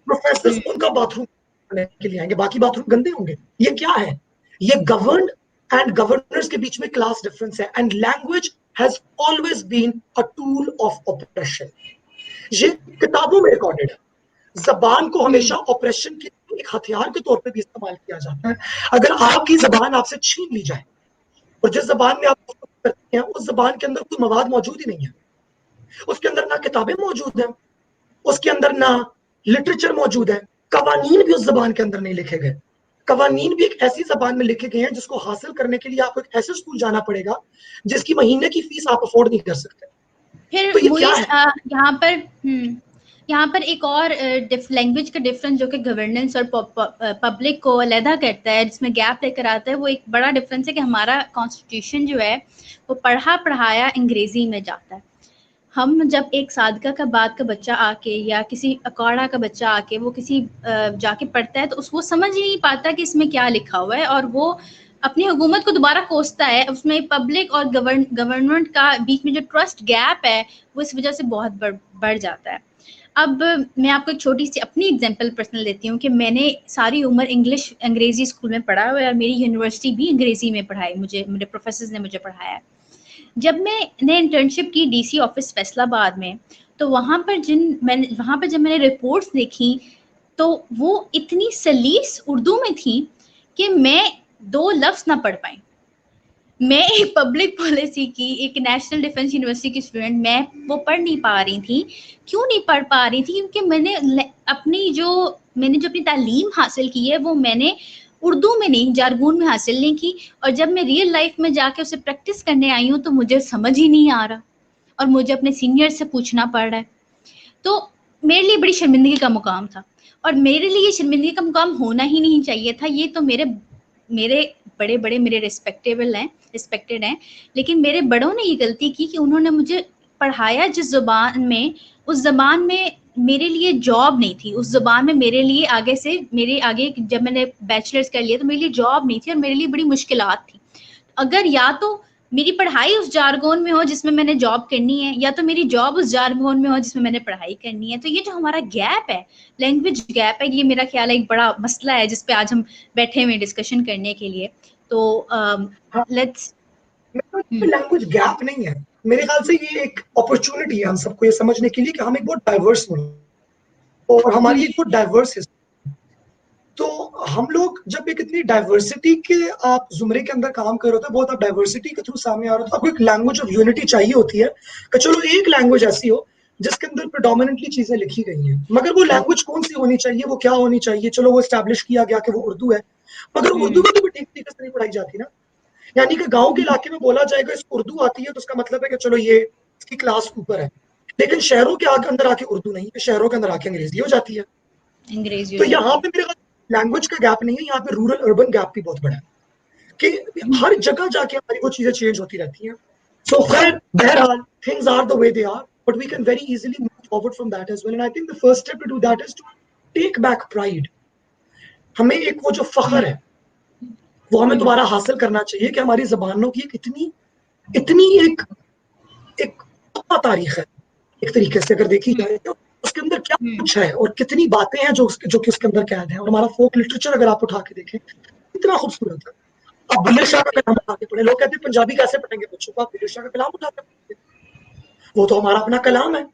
प्रोफेसर उनका बाथरूम के लिए आएंगे, बाकी बाथरूम गंदे होंगे। ये क्या है? ये गवर्नड एंड गवर्नर्स के बीच में क्लास डिफरेंस है, and language has always been a tool of oppression. ये किताबों में रिकॉर्डेड है। जबान को हमेशा ऑपरेशन के एक हथियार के तौर पे भी इस्तेमाल किया जाता है। अगर आपकी जबान आपसे छीन ली जाए, और जिस जबान में आप करते हैं उस जबान के अंदर कोई मवाद मौजूद ही नहीं है, उसके अंदर ना किताबें मौजूद है, उसके अंदर ना लिटरेचर मौजूद है, कवानीन भी उस जबान के अंदर नहीं लिखे गए। कवानीन भी एक ऐसी जबान में लिखे गए हैं जिसको हासिल करने के लिए आपको एक ऐसे स्कूल जाना पड़ेगा जिसकी महीने की फीस आप अफोर्ड नहीं कर सकते। फिर तो ये क्या है? यहाँ पर यहाँ पर एक और लैंग्वेज का डिफरेंस जो कि गवर्नेंस और पब्लिक को अलहदा करता है, जिसमें गैप लेकर आता है, वो एक बड़ा डिफरेंस है कि हमारा कॉन्स्टिट्यूशन जो है वो पढ़ा पढ़ाया अंग्रेजी में जाता है। हम जब एक सादका का बाद का बच्चा आके या किसी अकाड़ा का बच्चा आके वो किसी जाके पढ़ता है तो वो समझ ही नहीं पाता कि इसमें क्या लिखा हुआ है, और वो अपनी हुकूमत को दोबारा कोसता है। उसमें पब्लिक और गवर्नमेंट का बीच में जो ट्रस्ट गैप है वो इस वजह से बहुत बढ़ जाता है। अब मैं आपको एक छोटी सी अपनी एग्जांपल पर्सनल देती हूँ कि मैंने सारी उम्र इंग्लिश अंग्रेजी स्कूल में पढ़ा हुआ है और मेरी यूनिवर्सिटी भी अंग्रेजी में पढ़ाई, मुझे मेरे प्रोफेसर ने मुझे पढ़ाया। जब मैंने इंटर्नशिप की डीसी ऑफिस फैसलाबाद में, तो वहाँ पर जब मैंने रिपोर्ट्स देखी तो वो इतनी सलीस उर्दू में थी कि मैं 2 लफ्ज ना पढ़ पाई। मैं एक पब्लिक पॉलिसी की, एक नेशनल डिफेंस यूनिवर्सिटी की स्टूडेंट, मैं वो पढ़ नहीं पा रही थी। क्यों नहीं पढ़ पा रही थी? क्योंकि मैंने अपनी तालीम हासिल की है वो मैंने उर्दू में नहीं, जारगून में हासिल नहीं की, और जब मैं रियल लाइफ में जाके उसे प्रैक्टिस करने आई हूँ तो मुझे समझ ही नहीं आ रहा और मुझे अपने सीनियर से पूछना पड़ रहा है। तो मेरे लिए बड़ी शर्मिंदगी का मुकाम था, और मेरे लिए शर्मिंदगी का मुकाम होना ही नहीं चाहिए था। ये तो मेरे मेरे बड़े बड़े मेरे रिस्पेक्टेड हैं, लेकिन मेरे बड़ों ने ये गलती की कि उन्होंने मुझे पढ़ाया जिस ज़ुबान में, उस ज़बान में मेरे लिए जॉब नहीं थी। उस ज़ुबान में मेरे लिए मेरे आगे जब मैंने बैचलर्स कर लिया तो मेरे लिए जॉब नहीं थी और मेरे लिए बड़ी मुश्किलात थी। अगर या तो मेरी पढ़ाई उस जारगोन में हो जिसमें मैंने जॉब करनी है, या तो मेरी जॉब उस जारगोन में हो जिसमें मैंने पढ़ाई करनी है। तो ये जो हमारा गैप है, लैंग्वेज गैप है, ये मेरा ख्याल है एक बड़ा मसला है जिस पे आज हम बैठे हुए डिस्कशन करने के लिए। तो हाँ, लेट्स लैंग्वेज गैप नहीं है, मेरे ख्याल से ये एक अपॉर्चुनिटी है हम सबको ये समझने के लिए कि हम एक बहुत डाइवर्स मुल्क और हमारी एक बहुत डाइवर्स हिस्ट्री। तो हम लोग जब एक इतनी डाइवर्सिटी के आप जुमरे के अंदर काम कर रहे होते हैं, बहुत आप डाइवर्सिटी के थ्रू सामने आ रहे हो, तो आपको एक लैंग्वेज ऑफ यूनिटी चाहिए होती है कि चलो एक लैंग्वेज ऐसी हो जिसके अंदर प्रिडोमिनेंटली चीजें लिखी गई हैं। मगर वो लैंग्वेज कौन सी होनी चाहिए, वो क्या होनी चाहिए, चलो वो एस्टैब्लिश किया गया कि वो उर्दू है, मगर उर्दू को तो ठीक तरीके से नहीं पढ़ाई जाती ना। यानी कि गांव के इलाके में बोला जाएगा इसको उर्दू आती है तो उसका मतलब है कि चलो ये इसकी क्लास ऊपर है, लेकिन शहरों के आगे अंदर आके उर्दू नहीं है, शहरों के अंदर आके अंग्रेजी हो जाती है। अंग्रेजी हो तो जाती यहाँ है। पे मेरे लैंग्वेज का गैप नहीं है, यहाँ पे रूरल अर्बन गैप भी बहुत बड़ा है कि हर जगह जाके हमारी वो चीजें चेंज होती रहती हैं। सो खैर बहरहाल things are the way they are, but we can very easily move forward from that as well, and I think the first step to do that is to take back pride. हमें एक वो जो फख्र है वो हमें दोबारा हासिल करना चाहिए कि हमारी जबानों की एक इतनी इतनी एक तारीख है। एक तरीके से अगर देखी जाए तो उसके अंदर क्या कुछ है और कितनी बातें हैं जो कि उसके अंदर कैद है। और हमारा फोक लिटरेचर अगर आप उठा के देखें कितना खूबसूरत है। आप बुल्ले शाह का कलाम उठा के पढ़े, लोग कहते हैं पंजाबी कैसे पढ़ेंगे बच्चों को, आप बुल्ले शाह का कलाम उठा के पढ़ेंगे, वो तो हमारा अपना कलाम है।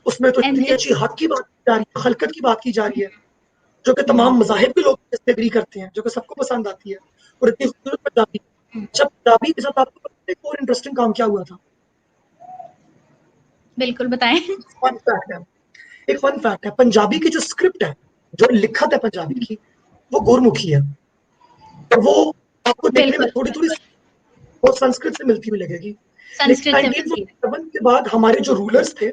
उसमें तो एंड इतनी अच्छी हक की बात की जा रही है, खलकत की बात की जा रही है, जो कि तमाम मजाहिब के लोग इससे एग्री करते हैं, जो कि सबको पसंद आती है और इतनी खूबसूरत पंजाबी। अच्छा, पंजाबी के साथ आपको पता है एक और इंटरेस्टिंग काम क्या हुआ था? बिल्कुल बताएं। फन फैक्ट है, एक फन फैक्ट है, पंजाबी की जो स्क्रिप्ट है, जो लिखत है पंजाबी की, वो गुरमुखी है। और वो आपको देखने में बिल्कुल, थोड़ी थोड़ी वो संस्कृत से मिलती हुई लगेगी। लेकिन संस्कृत से मिलती है। 1947 के बाद हमारे जो रूलर्स थे,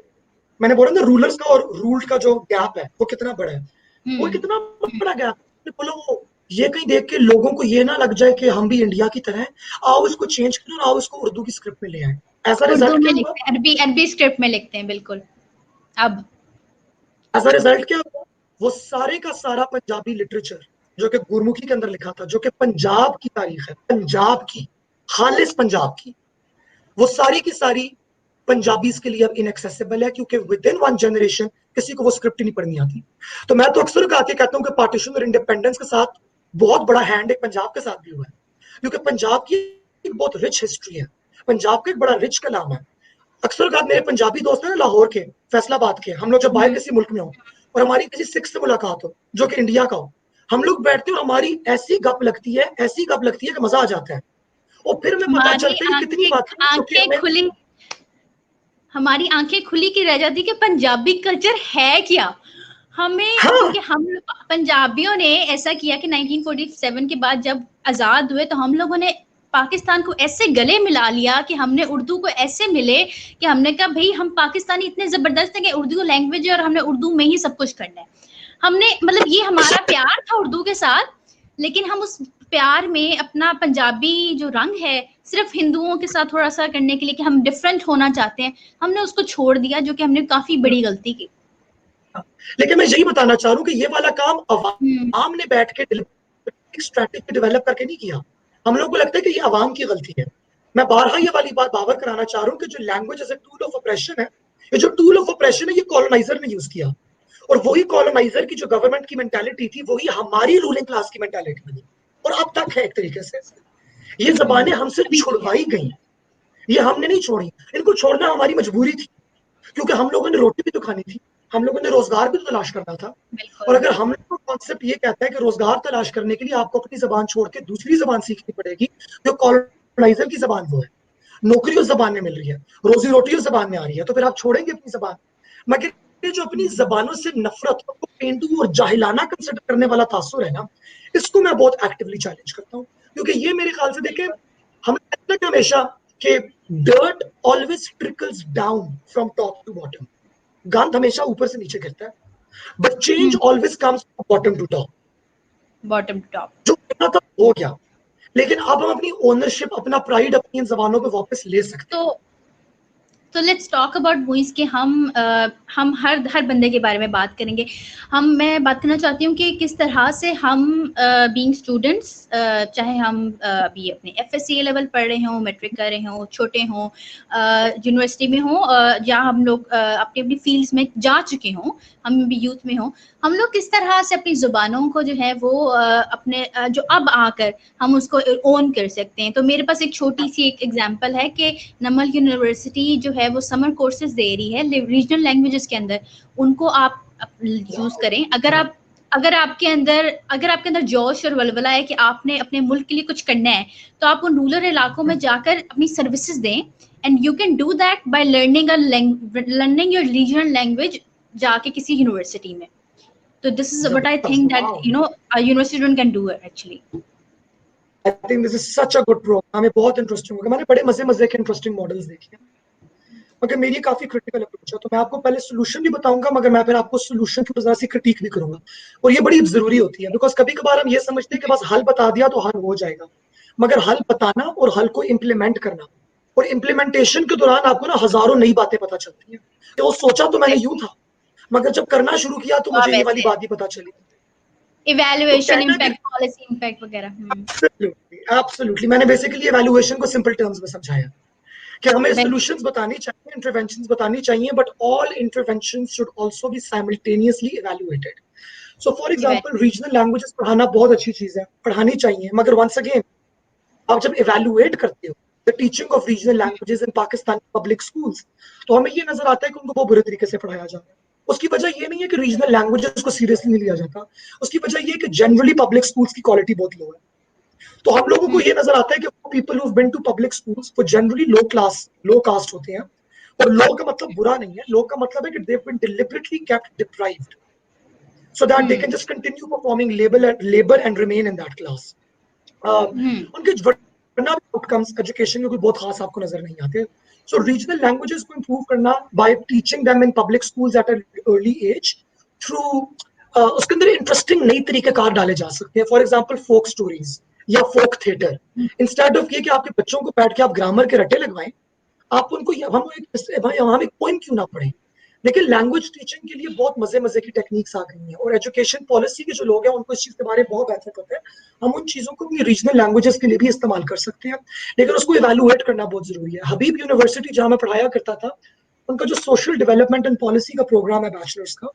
मैंने बोला ना रूलर्स का और रूल्ड का जो गैप है वो कितना बड़ा है, वो कितना बड़ा गैप है। बोलो वो ये कहीं देख के लोगों को ये ना लग जाए कि हम भी इंडिया की तरह हैं, आओ इसको चेंज करो और आओ इसको उर्दू की स्क्रिप्ट में ले आए। ऐसा उर्दू रिजल्ट में क्या हुआ? लिखते हैं, अरबी अरबी स्क्रिप्ट में लिखते हैं, बिल्कुल। अब ऐसा रिजल्ट क्या हुआ? वो सारे का सारा पंजाबी लिटरेचर जो कि गुरमुखी के अंदर लिखा था, जो कि पंजाब की तारीख है, पंजाब की, खालिस पंजाब की, वो सारी की सारी पंजाबीज के लिए अब इनएक्सेसिबल है, क्योंकि विद इन वन जनरेशन किसी को वो स्क्रिप्ट ही नहीं पढ़नी आती। तो मैं तो अक्सर आके कहता हूँ कि पार्टीशन और इंडिपेंडेंस के साथ बहुत बड़ा हैंड एक पंजाब के साथ भी हुआ है, क्योंकि पंजाब की एक बहुत रिच हिस्ट्री है, पंजाब का एक बड़ा रिच कलाम है। अक्सर बात मेरे पंजाबी दोस्त हैं लाहौर के, फैसलाबाद के, हम लोग जब बाहर किसी मुल्क में हो और हमारी किसी सिख से मुलाकात हो जो कि इंडिया का हो, हम लोग बैठते हैं और हमारी ऐसी गप लगती है, ऐसी गप लगती है कि मजा आ जाता है। और फिर हमें पता हमारी चलता है कि कितनी बातें जो कि आंखें हमें, खुली, हमारी आंखें खुली की रह जाती कि पंजाबी कल्चर है क्या हमें। हाँ क्योंकि हम पंजाबियों ने ऐसा किया कि 1947 के बाद जब आजाद हुए तो हम लोगों ने पाकिस्तान को ऐसे गले मिला लिया कि हमने उर्दू को ऐसे मिले कि हमने कहा भाई हम पाकिस्तानी इतने जबरदस्त हैं कि उर्दू लैंग्वेज है और हमने उर्दू में ही सब कुछ करना है। हमने मतलब ये हमारा प्यार था उर्दू के साथ, लेकिन हम उस प्यार में अपना पंजाबी जो रंग है सिर्फ हिंदुओं के साथ थोड़ा सा करने के लिए कि हम डिफरेंट होना चाहते हैं, हमने उसको छोड़ दिया, जो कि हमने काफी बड़ी गलती की। लेकिन मैं यही बताना चाह रहा हूँ कि ये वाला काम हम्म, अवाम ने बैठ के स्ट्रैटेजी डेवलप करके नहीं किया। हम लोग को लगता है कि ये अवाम की गलती है। मैं बारहा ये वाली बात बावर कराना चाह रहा हूँ कि जो language as a tool of oppression है, ये जो टूल ऑफ ऑपरेशन है ये कॉलोनाइजर ने यूज किया, और वही कॉलोनाइजर की जो गवर्नमेंट की मेंटालिटी थी वही हमारी रूलिंग क्लास की मेंटालिटी बनी, और अब तक है एक तरीके से। ये जबानें हमसे अभी भी है। छुड़वाई गई, ये हमने नहीं छोड़ी, इनको छोड़ना हमारी मजबूरी थी, क्योंकि हम लोगों ने रोटी भी तो खानी थी, हम लोगों ने रोजगार भी तो तलाश करना था। और बिल्कुल। अगर हम लोग का कॉन्सेप्ट ये कहता है कि रोजगार तलाश करने के लिए आपको अपनी जबान छोड़ के दूसरी जबान सीखनी पड़ेगी, जो कॉलोनाइजर की जबान वो है, नौकरी उस जबान में मिल रही है, रोजी रोटी उस जबान में आ रही है, तो फिर आप छोड़ेंगे अपनी जबान। मगर ये जो अपनी जबानों से नफरत को पेंडू और जाहिलाना कंसिडर करने वाला तासुर है ना, इसको मैं बहुत एक्टिवली चैलेंज करता हूँ, क्योंकि ये मेरे ख्याल से देखें, हमें लगता है हमेशा कि dirt always trickles down from top to bottom, गंद हमेशा ऊपर से नीचे गिरता है, but change always comes from bottom to top. Bottom top. जो होना था हो गया, लेकिन अब हम अपनी ओनरशिप, अपना प्राइड अपनी इन जबानों पे वापस ले सकते हैं। तो लेट्स टॉक अबाउट मूवीज के हम हर बंदे के बारे में बात करेंगे। मैं बात करना चाहती हूँ कि किस तरह से हम बीइंग स्टूडेंट्स, चाहे हम अभी अपने एफएससी लेवल पढ़ रहे हों, मैट्रिक कर रहे हों, छोटे हों, यूनिवर्सिटी में हों, या हम लोग अपनी अपनी फील्ड्स में जा चुके हों, हम भी यूथ में हों, हम लोग किस तरह से अपनी जुबानों को जो है वो अपने जो अब आकर हम उसको ओन कर सकते हैं। तो मेरे पास एक छोटी सी एक एग्जांपल है कि नमल यूनिवर्सिटी जो है वो समर कोर्सेज दे रही है रीजनल लैंग्वेजेस के अंदर, उनको आप यूज करें। अगर आपके अंदर जोश और वलवला है कि आपने अपने मुल्क के लिए कुछ करना है, तो आप उन रूरल इलाकों में जाकर अपनी सर्विसेज दें, and you can do that by learning your regional language जाके किसी यूनिवर्सिटी में। तो this is what I think that a university student can do actually. I think this is such a good programme, ये बहुत इंटरेस्टिंग होगा। मैंने बड़े मजे मजे के इंटरेस्टिंग मॉडल्स देखे हैं, मगर मेरी काफी क्रिटिकल अप्रोच है, तो मैं आपको पहले सोल्यूशन भी बताऊंगा, मगर मैं फिर आपको सोल्यूशन की जरा सी क्रिटिक भी करूंगा, और ये बड़ी जरूरी होती है, बिकॉज कभी कभार हम ये समझते हैं कि बस हल बता दिया तो हल हो जाएगा, मगर हल बताना और हल को इम्प्लीमेंट करना, और इम्प्लीमेंटेशन के दौरान आपको ना हजारों नई बातें पता चलती हैं कि वो सोचा तो मैंने यूं था, मगर जब करना शुरू किया तो मुझे ये वाली बात ही पता चली। तो इवैल्यूएशन, कहना कि इम्पैक्ट, पॉलिसी इम्पैक्ट वगैरह। एब्सोल्युटली मैंने बेसिकली इवैल्यूएशन को सिंपल टर्म्स में समझाया कि हमें सॉल्यूशंस बतानी चाहिए, इंटरवेंशंस बतानी चाहिए, but all interventions should also be simultaneously evaluated. So for example regional languages पढ़ाना बहुत अच्छी चीज है, पढ़ानी चाहिए, मगर वंस अगेन आप जब इवैल्यूएट करते हो the teaching of regional languages in Pakistan public schools, तो हमें ये नजर आता है कि उनको बहुत बुरे तरीके से पढ़ाया जा रहा है। उसकी वजह ये नहीं है कि रीजनल लैंग्वेजेस को सीरियसली नहीं लिया जाता, उसकी वजह ये है कि जनरली पब्लिक स्कूल्स की क्वालिटी बहुत लो है। तो हम लोगों को ये नजर आता है कि people who have been to public schools वो generally low class, low caste होते हैं, और लो का मतलब बुरा नहीं है, लो का मतलब है कि they have been deliberately kept deprived so that they can just continue performing labor and remain in that class. उनके वरना आउटकम्स एजुकेशन में कोई बहुत खास आपको नजर नहीं आते। सो रीजनल लैंग्वेजेस को इंप्रूव करना by teaching them in public schools at an early age through उसके अंदर इंटरेस्टिंग नई तरीके कार डाले जा सकते हैं। फॉर एग्जांपल फोक स्टोरीज या फोक थिएटर, इंस्टेड ऑफ ये कि आपके बच्चों को बैठ के आप ग्रामर के रटे लगवाएं, आप उनको हम एक पोइम क्यों ना पढ़ें। लेकिन लैंग्वेज टीचिंग के लिए बहुत मजे मजे की टेक्निक्स आ गई हैं, और एजुकेशन पॉलिसी के जो लोग हैं उनको इस चीज के बारे में बहुत बेहतर पता है। हम उन चीजों को भी रीजनल लैंग्वेजेस के लिए भी इस्तेमाल कर सकते हैं, लेकिन उसको इवैल्यूएट करना बहुत जरूरी है। हबीब यूनिवर्सिटी जहां मैं पढ़ाया करता था, उनका जो सोशल डेवलपमेंट एंड पॉलिसी का प्रोग्राम है बैचलर्स का,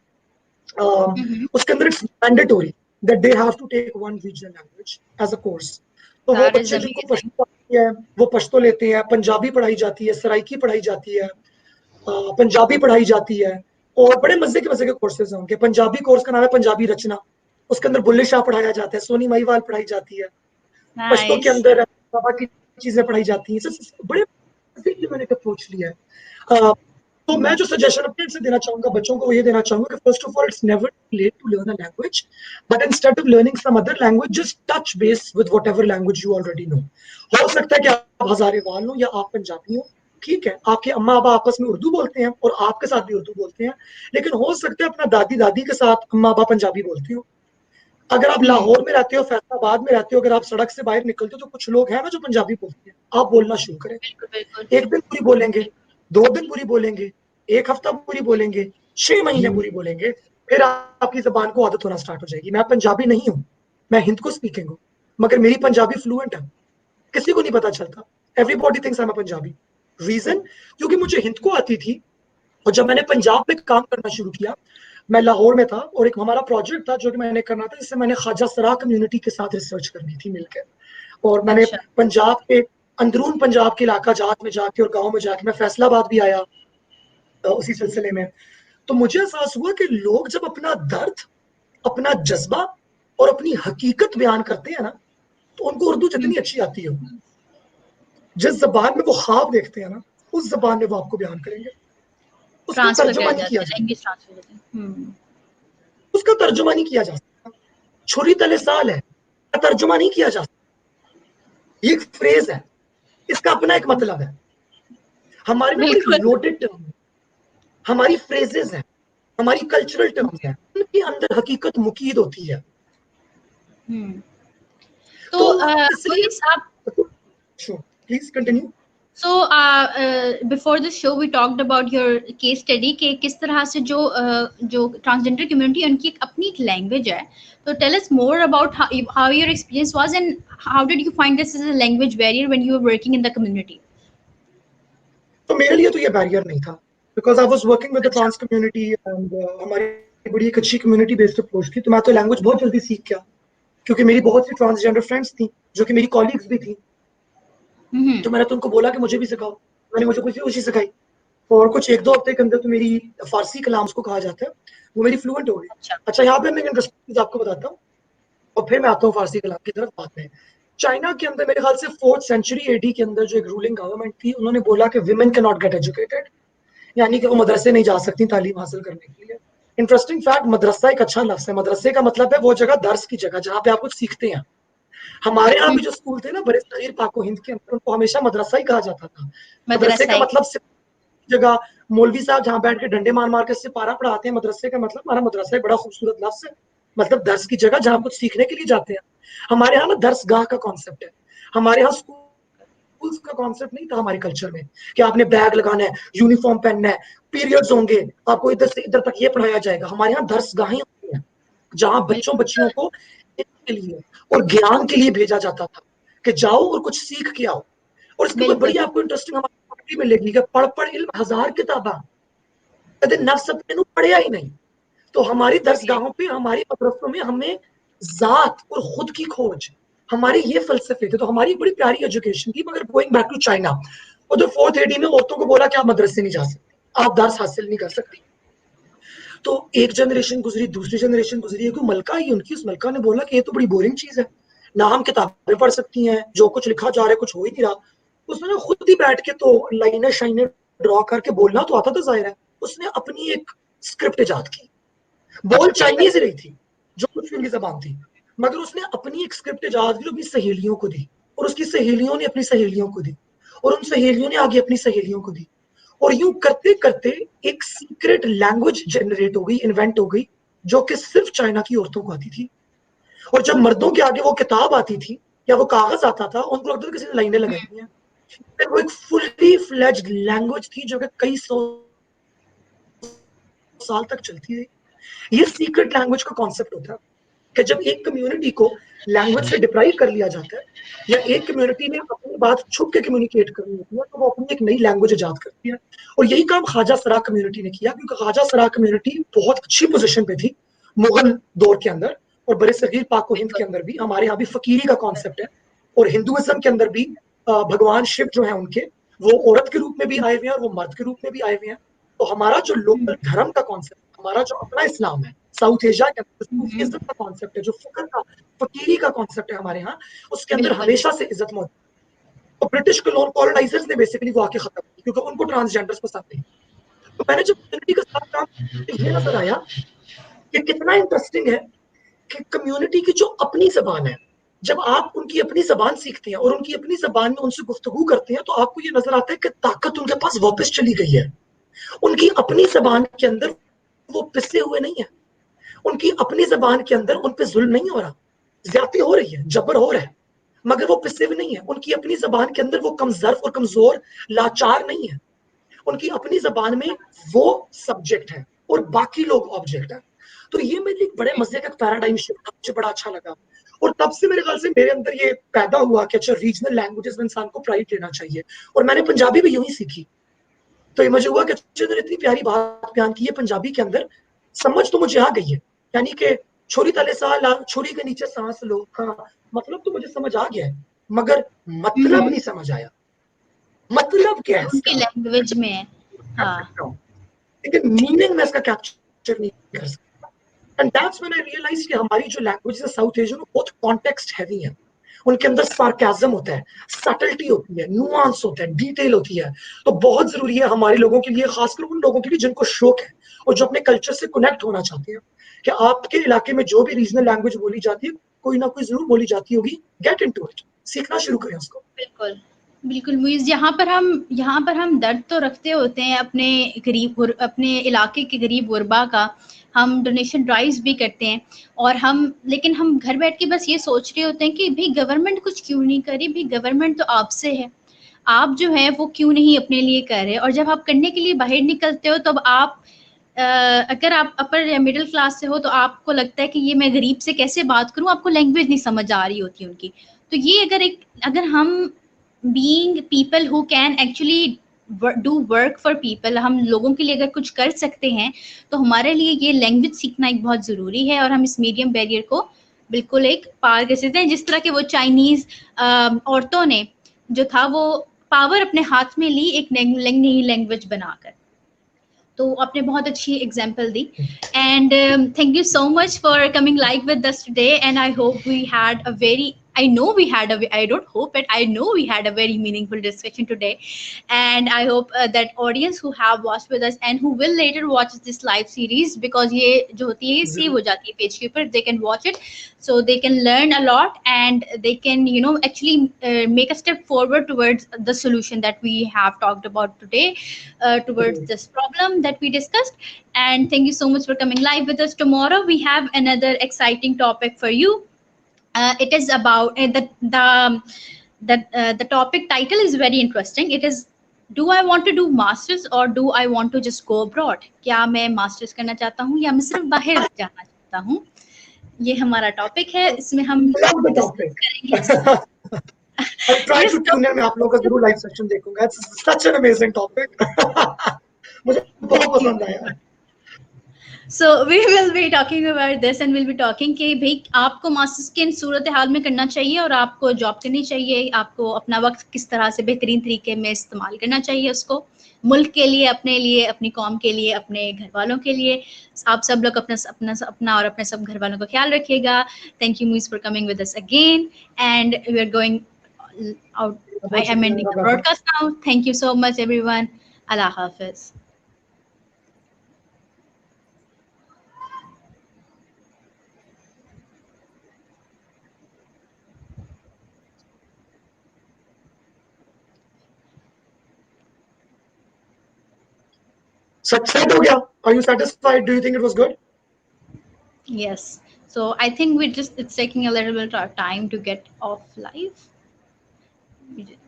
उसके अंदर it's mandatory that they have to take one regional language as a course. तो वो That is बच्चे जिनको amazing. पश्तो आती है वो पश्तो लेते हैं, पंजाबी पढ़ाई जाती है, सराइकी पढ़ाई जाती है, पंजाबी पढ़ाई जाती है, और बड़े मजे के कोर्सेज हैं उनके। पंजाबी कोर्स का नाम है पंजाबी रचना, उसके अंदर बुल्ले शाह पढ़ाया जाता है, सोनी महिवाल पढ़ाई जाती है, पश्तो के Nice. अंदर बाबा की चीजें पढ़ाई जाती हैं। बड़े मैंने अप्रोच लिया है। तो मैं जो सजेशन अपने से देना चाहूंगा बच्चों को वो ये देना चाहूंगा कि first of all it's never late to learn a language, but instead of learning some other language just touch base with whatever language you already know. हो सकता है कि आप हजारीवाल हो या आप पंजाबी हो, ठीक है, आपके अम्मा अब्बा आपस में उर्दू बोलते हैं और आपके साथ भी उर्दू बोलते हैं, लेकिन हो सकता है अपना दादी दादी के साथ अम्मा अब्बा पंजाबी बोलती हो। अगर आप लाहौर में रहते हो, फैसलाबाद में रहते हो, अगर आप सड़क से बाहर निकलते हो तो कुछ लोग हैं ना जो पंजाबी बोलते हैं, आप बोलना शुरू करें। बिल्कुल बिल्कुल। एक दिन पूरी बोलेंगे, 2 दिन पूरी बोलेंगे, एक हफ्ता पूरी बोलेंगे, 6 महीने पूरी बोलेंगे, फिर आपकी जबान को आदत होना स्टार्ट हो जाएगी। मैं पंजाबी नहीं हूँ, मैं हिंद को स्पीकिंग हूँ, मगर मेरी पंजाबी फ्लुएंट है, किसी को नहीं पता चलता। Everybody thinks I am Punjabi. Reason क्योंकि मुझे हिंद को आती थी, और जब मैंने पंजाब में काम करना शुरू किया, मैं लाहौर में था और एक हमारा प्रोजेक्ट था जो कि मैंने करना था, जिससे मैंने ख्वाजा सराय कम्युनिटी के साथ रिसर्च करनी थी मिलकर। और मैंने अच्छा। पंजाब के अंदरून पंजाब के इलाका जात में जाके और गांव में जाके मैं फैसलाबाद भी आया उसी सिलसिले में। तो मुझे एहसास हुआ कि लोग जब अपना दर्द, अपना जज्बा और अपनी हकीकत बयान करते हैं ना, तो उनको उर्दू जितनी अच्छी आती है, जिस जबान में वो ख्वाब देखते हैं ना, उस जबान में वो आपको बयान करेंगे। उसका ट्रांसफर तर्जुमा किया नहीं जाता किया है, जा लैंग्वेज ट्रांसफर होता है। उसका तर्जुमा नहीं किया जा सकता। छुरी तले साल है, तर्जुमा नहीं किया जा सकता। ये एक फ्रेज है, इसका अपना एक मतलब है। हमारे में बड़ी बिल्कुल। लोडेड टर्म है, हमारी फ्रेजेस हैं, हमारी कल्चरल टर्म्स हैं, उनके अंदर हकीकत मुकीद होती है। तो तो इसलिए मोइस आप please continue. So before the show we talked about your case study कि किस तरह से जो transgender community उनकी एक अपनी लैंग्वेज है। तो tell us more about how your experience was and how did you find this as a language barrier when you were working in the community? तो मेरे लिए तो ये बैरियर नहीं था, because I was working with the अच्छा। ट्रांस कम्युनिटी एंड हमारी बड़ी एक अच्छी कम्युनिटी बेस्ड अप्रोच थी। तो मैं तो लैंग्वेज बहुत जल्दी सीख गया, क्योंकि मेरी बहुत सी ट्रांसजेंडर फ्रेंड्स थी जो कि मेरी कॉलीग्स भी थी। तो मैंने तो उनको बोला कि मुझे भी सिखाओ, मैंने मुझे कुछ भी सिखाई, और कुछ 1-2 हफ्ते के अंदर तो मेरी फारसी कलाम उसको कहा जाता है, वो मेरी फ्लुएंट हो गई। अच्छा। अच्छा, यहाँ पे मैं एक इंटरेस्टिंग चीज आपको बताता हूँ और फिर मैं आता हूँ फारसी कलाम की तरफ बाद में। चाइना के अंदर मेरे ख्याल से 4th सेंचुरी एडी के अंदर जो एक रूलिंग गवर्नमेंट थी, उन्होंने बोला कि women can not get educated, यानी कि वो मदरसे नहीं जा सकती तालीम हासिल करने के लिए। इंटरेस्टिंग फैक्ट, मदरसा एक अच्छा लफ्ज है। मदरसे का मतलब है वो जगह, दर्स की जगह, जहाँ पे आप कुछ सीखते हैं। हमारे यहाँ भी जो स्कूल थे ना बड़े सगीर पाको हिंद के अंदर, उनको हमेशा मदरसा ही कहा जाता था। मदरसे का मदरसा मतलब जगह, मौलवी साहब जहाँ बैठ के डंडे मार मार के सिपारा पढ़ाते हैं, मदरसे का मतलब, हमारा मदरसा एक बड़ा खूबसूरत लफ्ज है, मतलब दर्स की जगह जहाँ कुछ सीखने के लिए जाते हैं। हमारे यहाँ ना दर्सगाह का कॉन्सेप्ट है, हमारे यहाँ स्कूल का कॉन्सेप्ट नहीं था हमारे कल्चर में कि आपने बैग लगाना है, यूनिफॉर्म पहनना है, पीरियड्स होंगे, आपको इधर से इधर तक ये पढ़ाया जाएगा। हमारे यहाँ दर्सगाहें होती हैं जहाँ बच्चों बच्चियों को के लिए और ज्ञान के लिए भेजा जाता था कि जाओ और कुछ सीख के आओ। और इसकी कोई बिल्कुल। बड़ी आपको इंटरेस्टिंग हमारी मिलेगी कि पढ़ पढ़ इल्म हजार किताबा, कदे नफ्स अपने पढ़िया ही नहीं। तो हमारी दरसगाहों पे, हमारी मदरसों में हमें जात और खुद की खोज, हमारे ये फलसफे थे। तो हमारी बड़ी प्यारी एजुकेशन थी। मगर गोइंग बैक टू चाइना, उधर 4th AD में औरतों को बोला कि आप मदरसे नहीं जा सकती, आप दर्स हासिल नहीं कर सकती। तो एक जनरेशन गुजरी, दूसरी जनरेशन गुजरी, एक मलका ही उनकी, उस मलका ने बोला कि ये तो बड़ी बोरिंग चीज है, ना हम किताबें पढ़ सकती हैं, जो कुछ लिखा जा रहा है कुछ हो ही नहीं रहा। उसने ना खुद ही बैठ के तो लाइनें शाइनें ड्रॉ करके, बोलना तो आता था जाहिर है, उसने अपनी एक स्क्रिप्ट इजाद की। बोल चाइनीज ही रही थी, जो कुछ उनकी जबान थी, मगर उसने अपनी एक स्क्रिप्ट इजाद की, अपनी सहेलियों को दी, और उसकी सहेलियों ने अपनी सहेलियों को दी, और उन सहेलियों ने आगे अपनी सहेलियों को दी। और यूं करते करते एक सीक्रेट लैंग्वेज जनरेट हो गई, इन्वेंट हो गई, जो कि सिर्फ चाइना की औरतों को आती थी। और जब मर्दों के आगे वो किताब आती थी या वो कागज आता था, उनको लगता था किसी ने लाइनें लगाई हैं। वो एक फुल्ली फ्लेज्ड लैंग्वेज थी जो कि कई 100 साल तक चलती रही। ये सीक्रेट लैंग्वेज का कॉन्सेप्ट होता है कि जब एक कम्युनिटी को लैंग्वेज से डिप्राइव कर लिया जाता है, या एक कम्युनिटी ने अपनी बात छुप के कम्युनिकेट करनी होती है, तो वो अपनी एक नई लैंग्वेज इजाद करती है। और यही काम ख्वाजा सराय कम्युनिटी ने किया, क्योंकि ख्वाजा सराय कम्युनिटी बहुत अच्छी पोजीशन पे थी मुगल दौर के अंदर, और बड़े सगीर पाको हिंद के अंदर भी। हमारे यहाँ भी फकीरी का कॉन्सेप्ट है, और हिंदुइज्म के अंदर भी भगवान शिव जो है उनके, वो औरत के रूप में भी आए हुए हैं और वो मर्द के रूप में भी आए हुए हैं। तो हमारा जो लोकल धर्म का कॉन्सेप्ट, हमारा जो अपना इस्लाम है, साउथ एशिया के अंदर सूफीज्म का कॉन्सेप्ट है, जो फिक्र का, फकीरी का कॉन्सेप्ट है हमारे यहाँ, उसके अंदर बिल्कुल। हमेशा से इज्जत मौजूद। तो ब्रिटिश कॉलोनाइजर्स ने बेसिकली वो आके खत्म की, क्योंकि उनको ट्रांसजेंडर्स पसंद नहीं। तो मैंने जब कम्युनिटी के साथ काम किया तो ये नजर आया कि कितना इंटरेस्टिंग है कि कम्युनिटी की जो अपनी जबान है, जब आप उनकी अपनी जबान सीखते हैं और उनकी अपनी जबान में उनसे गुफ्तगू करते हैं, तो आपको ये नजर आता है कि ताकत उनके पास वापस चली गई है। उनकी अपनी जबान के अंदर वो पिसे हुए नहीं है, उनकी अपनी जबान के अंदर उन पे जुल्म नहीं हो रहा, ज्यादती हो रही है, जबर हो रहा है, मगर वो पिसे हुए नहीं है। उनकी अपनी जबान के अंदर वो कमजोर और कमजोर लाचार नहीं है, उनकी अपनी जबान में वो सब्जेक्ट है और बाकी लोग ऑब्जेक्ट है। तो ये मेरे लिए बड़े मजे का पैराडाइम शिफ्ट था, मुझे बड़ा अच्छा लगा। और तब से मेरे ख्याल से मेरे अंदर ये पैदा हुआ कि अच्छा रीजनल लैंग्वेजेस में इंसान को प्राइड लेना चाहिए, और मैंने पंजाबी भी यूं ही सीखी। तो ये मुझे हुआ कि अच्छे ने इतनी प्यारी बात बयान की है पंजाबी के अंदर, समझ तो मुझे आ गई है, यानी कि छोरी तले सा छोरी के नीचे सांस लो, हाँ मतलब तो मुझे समझ आ गया है, मगर मतलब नहीं समझ आया, मतलब क्या है उनकी इसका, लैंग्वेज में है। हाँ, लेकिन मीनिंग में इसका कैप्चर नहीं कर सकता। And that's when I realize कि हमारी जो लैंग्वेज है साउथ एशियन में बहुत कॉन्टेक्स्ट हैवी है, उनके अंदर सार्केज्म होता है, सटलिटी होती है, नुआंस होता है, डिटेल होती है। तो बहुत जरूरी है हमारे लोगों के लिए, खासकर उन लोगों के लिए जिनको शौक है और जो अपने कल्चर से कनेक्ट होना चाहते हैं, कि आपके इलाके में जो भी रीजनल लैंग्वेज बोली जाती है, कोई ना कोई जरूर बोली जाती होगी, गेट इनटू इट, सीखना शुरू करें उसको। बिल्कुल बिल्कुल मुइज़, यहाँ पर हम दर्द तो रखते होते हैं अपने इलाके के गरीब गुरबा का, हम डोनेशन ड्राइव्स भी करते हैं, और लेकिन हम घर बैठ के बस ये सोच रहे होते हैं कि भाई गवर्नमेंट कुछ क्यों नहीं करे, भाई गवर्नमेंट तो आपसे है, आप जो है वो क्यों नहीं अपने लिए कर रहे। और जब आप करने के लिए बाहर निकलते हो, तब आप अगर आप अपर या मिडिल क्लास से हो, तो आपको लगता है कि ये मैं गरीब से कैसे बात करूं, आपको लैंग्वेज नहीं समझ आ रही होती उनकी। तो ये अगर हम being people who can actually do work for people, हम लोगों के लिए अगर कुछ कर सकते हैं, तो हमारे लिए ये लैंग्वेज सीखना एक बहुत ज़रूरी है, और हम इस मीडियम बैरियर को बिल्कुल एक पार कर सकते हैं। जिस तरह के वो चाइनीज़ औरतों ने जो था वो पावर अपने हाथ में ली एक नई लैंग्वेज बनाकर, तो आपने बहुत अच्छी एग्जाम्पल दी। And thank you so much for coming live with us today, and I hope we had a very I know we had I don't hope it, I know we had a very meaningful discussion today. And I hope that audience who have watched with us and who will later watch this live series, because ये जो होती है सेव हो जाती है पेज के ऊपर, they can watch it, so they can learn a lot, and they can actually make a step forward towards the solution that we have talked about today, towards this problem that we discussed. And thank you so much for coming live with us. Tomorrow we have another exciting topic for you. It is about the topic title is very interesting. It is, do I want to do masters or do I want to just go abroad? क्या मैं मास्टर्स करना चाहता हूँ या मैं सिर्फ बाहर जाना चाहता हूँ? ये हमारा टॉपिक है, इसमें हम डिस्कस करेंगे। I'll try to tune in, मैं आप लोगों का जरूर लाइव सेशन देखूंगा। It's such an amazing topic. मुझे बहुत पसंद आया। So we will be talking about this, and we'll be talking कि भाई आपको मास्टर्स के सूरत हाल में करना चाहिए और आपको जॉब करनी चाहिए, आपको अपना वक्त किस तरह से बेहतरीन तरीके में इस्तेमाल करना चाहिए उसको, मुल्क के लिए, अपने लिए, अपनी कौम के लिए, अपने घर वालों के लिए। आप सब लोग अपना और अपने सब घर वालों का ख्याल रखिएगा। Thank you Muiz for coming with us again, and we are going out. I am ending the broadcast now. Thank you so much, everyone. Allah Hafiz. Set हो गया? Are you satisfied? Do you think it was good? Yes. So I think it's taking a little bit of time to get off live.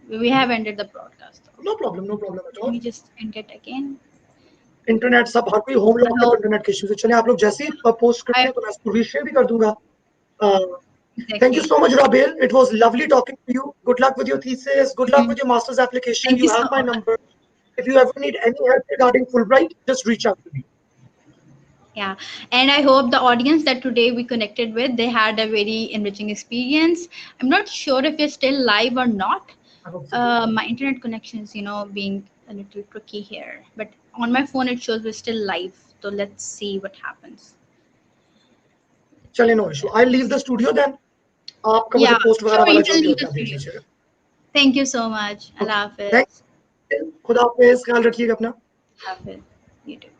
We have ended the broadcast. No problem at all. We just end it again. Internet सब हर कोई होम लॉक है, इंटरनेट के इश्यूज। चलिए आप लोग जैसे ही पोस्ट करते हैं तो मैं इसको रीशेयर भी कर दूंगा। Thank you so much, Rabil. It was lovely talking to you. Good luck with your thesis. Good luck with your master's application. Thank You you have so my much. number. If you ever need any help regarding Fulbright, just reach out to me. Yeah, and I hope the audience that today we connected with, they had a very enriching experience. I'm not sure if you're still live or not. I hope so. My internet connection is, being a little tricky here, but on my phone it shows we're still live. So let's see what happens. चलिए, no issue. I'll leave the studio then. आपका मुझे पोस्ट वगैरह वाला जो भी होता है देख लीजिएगा। Thank you so much. Allah Hafiz. खुदा हाफिज, ख्याल रखिएगा अपना। Hafiz. You too.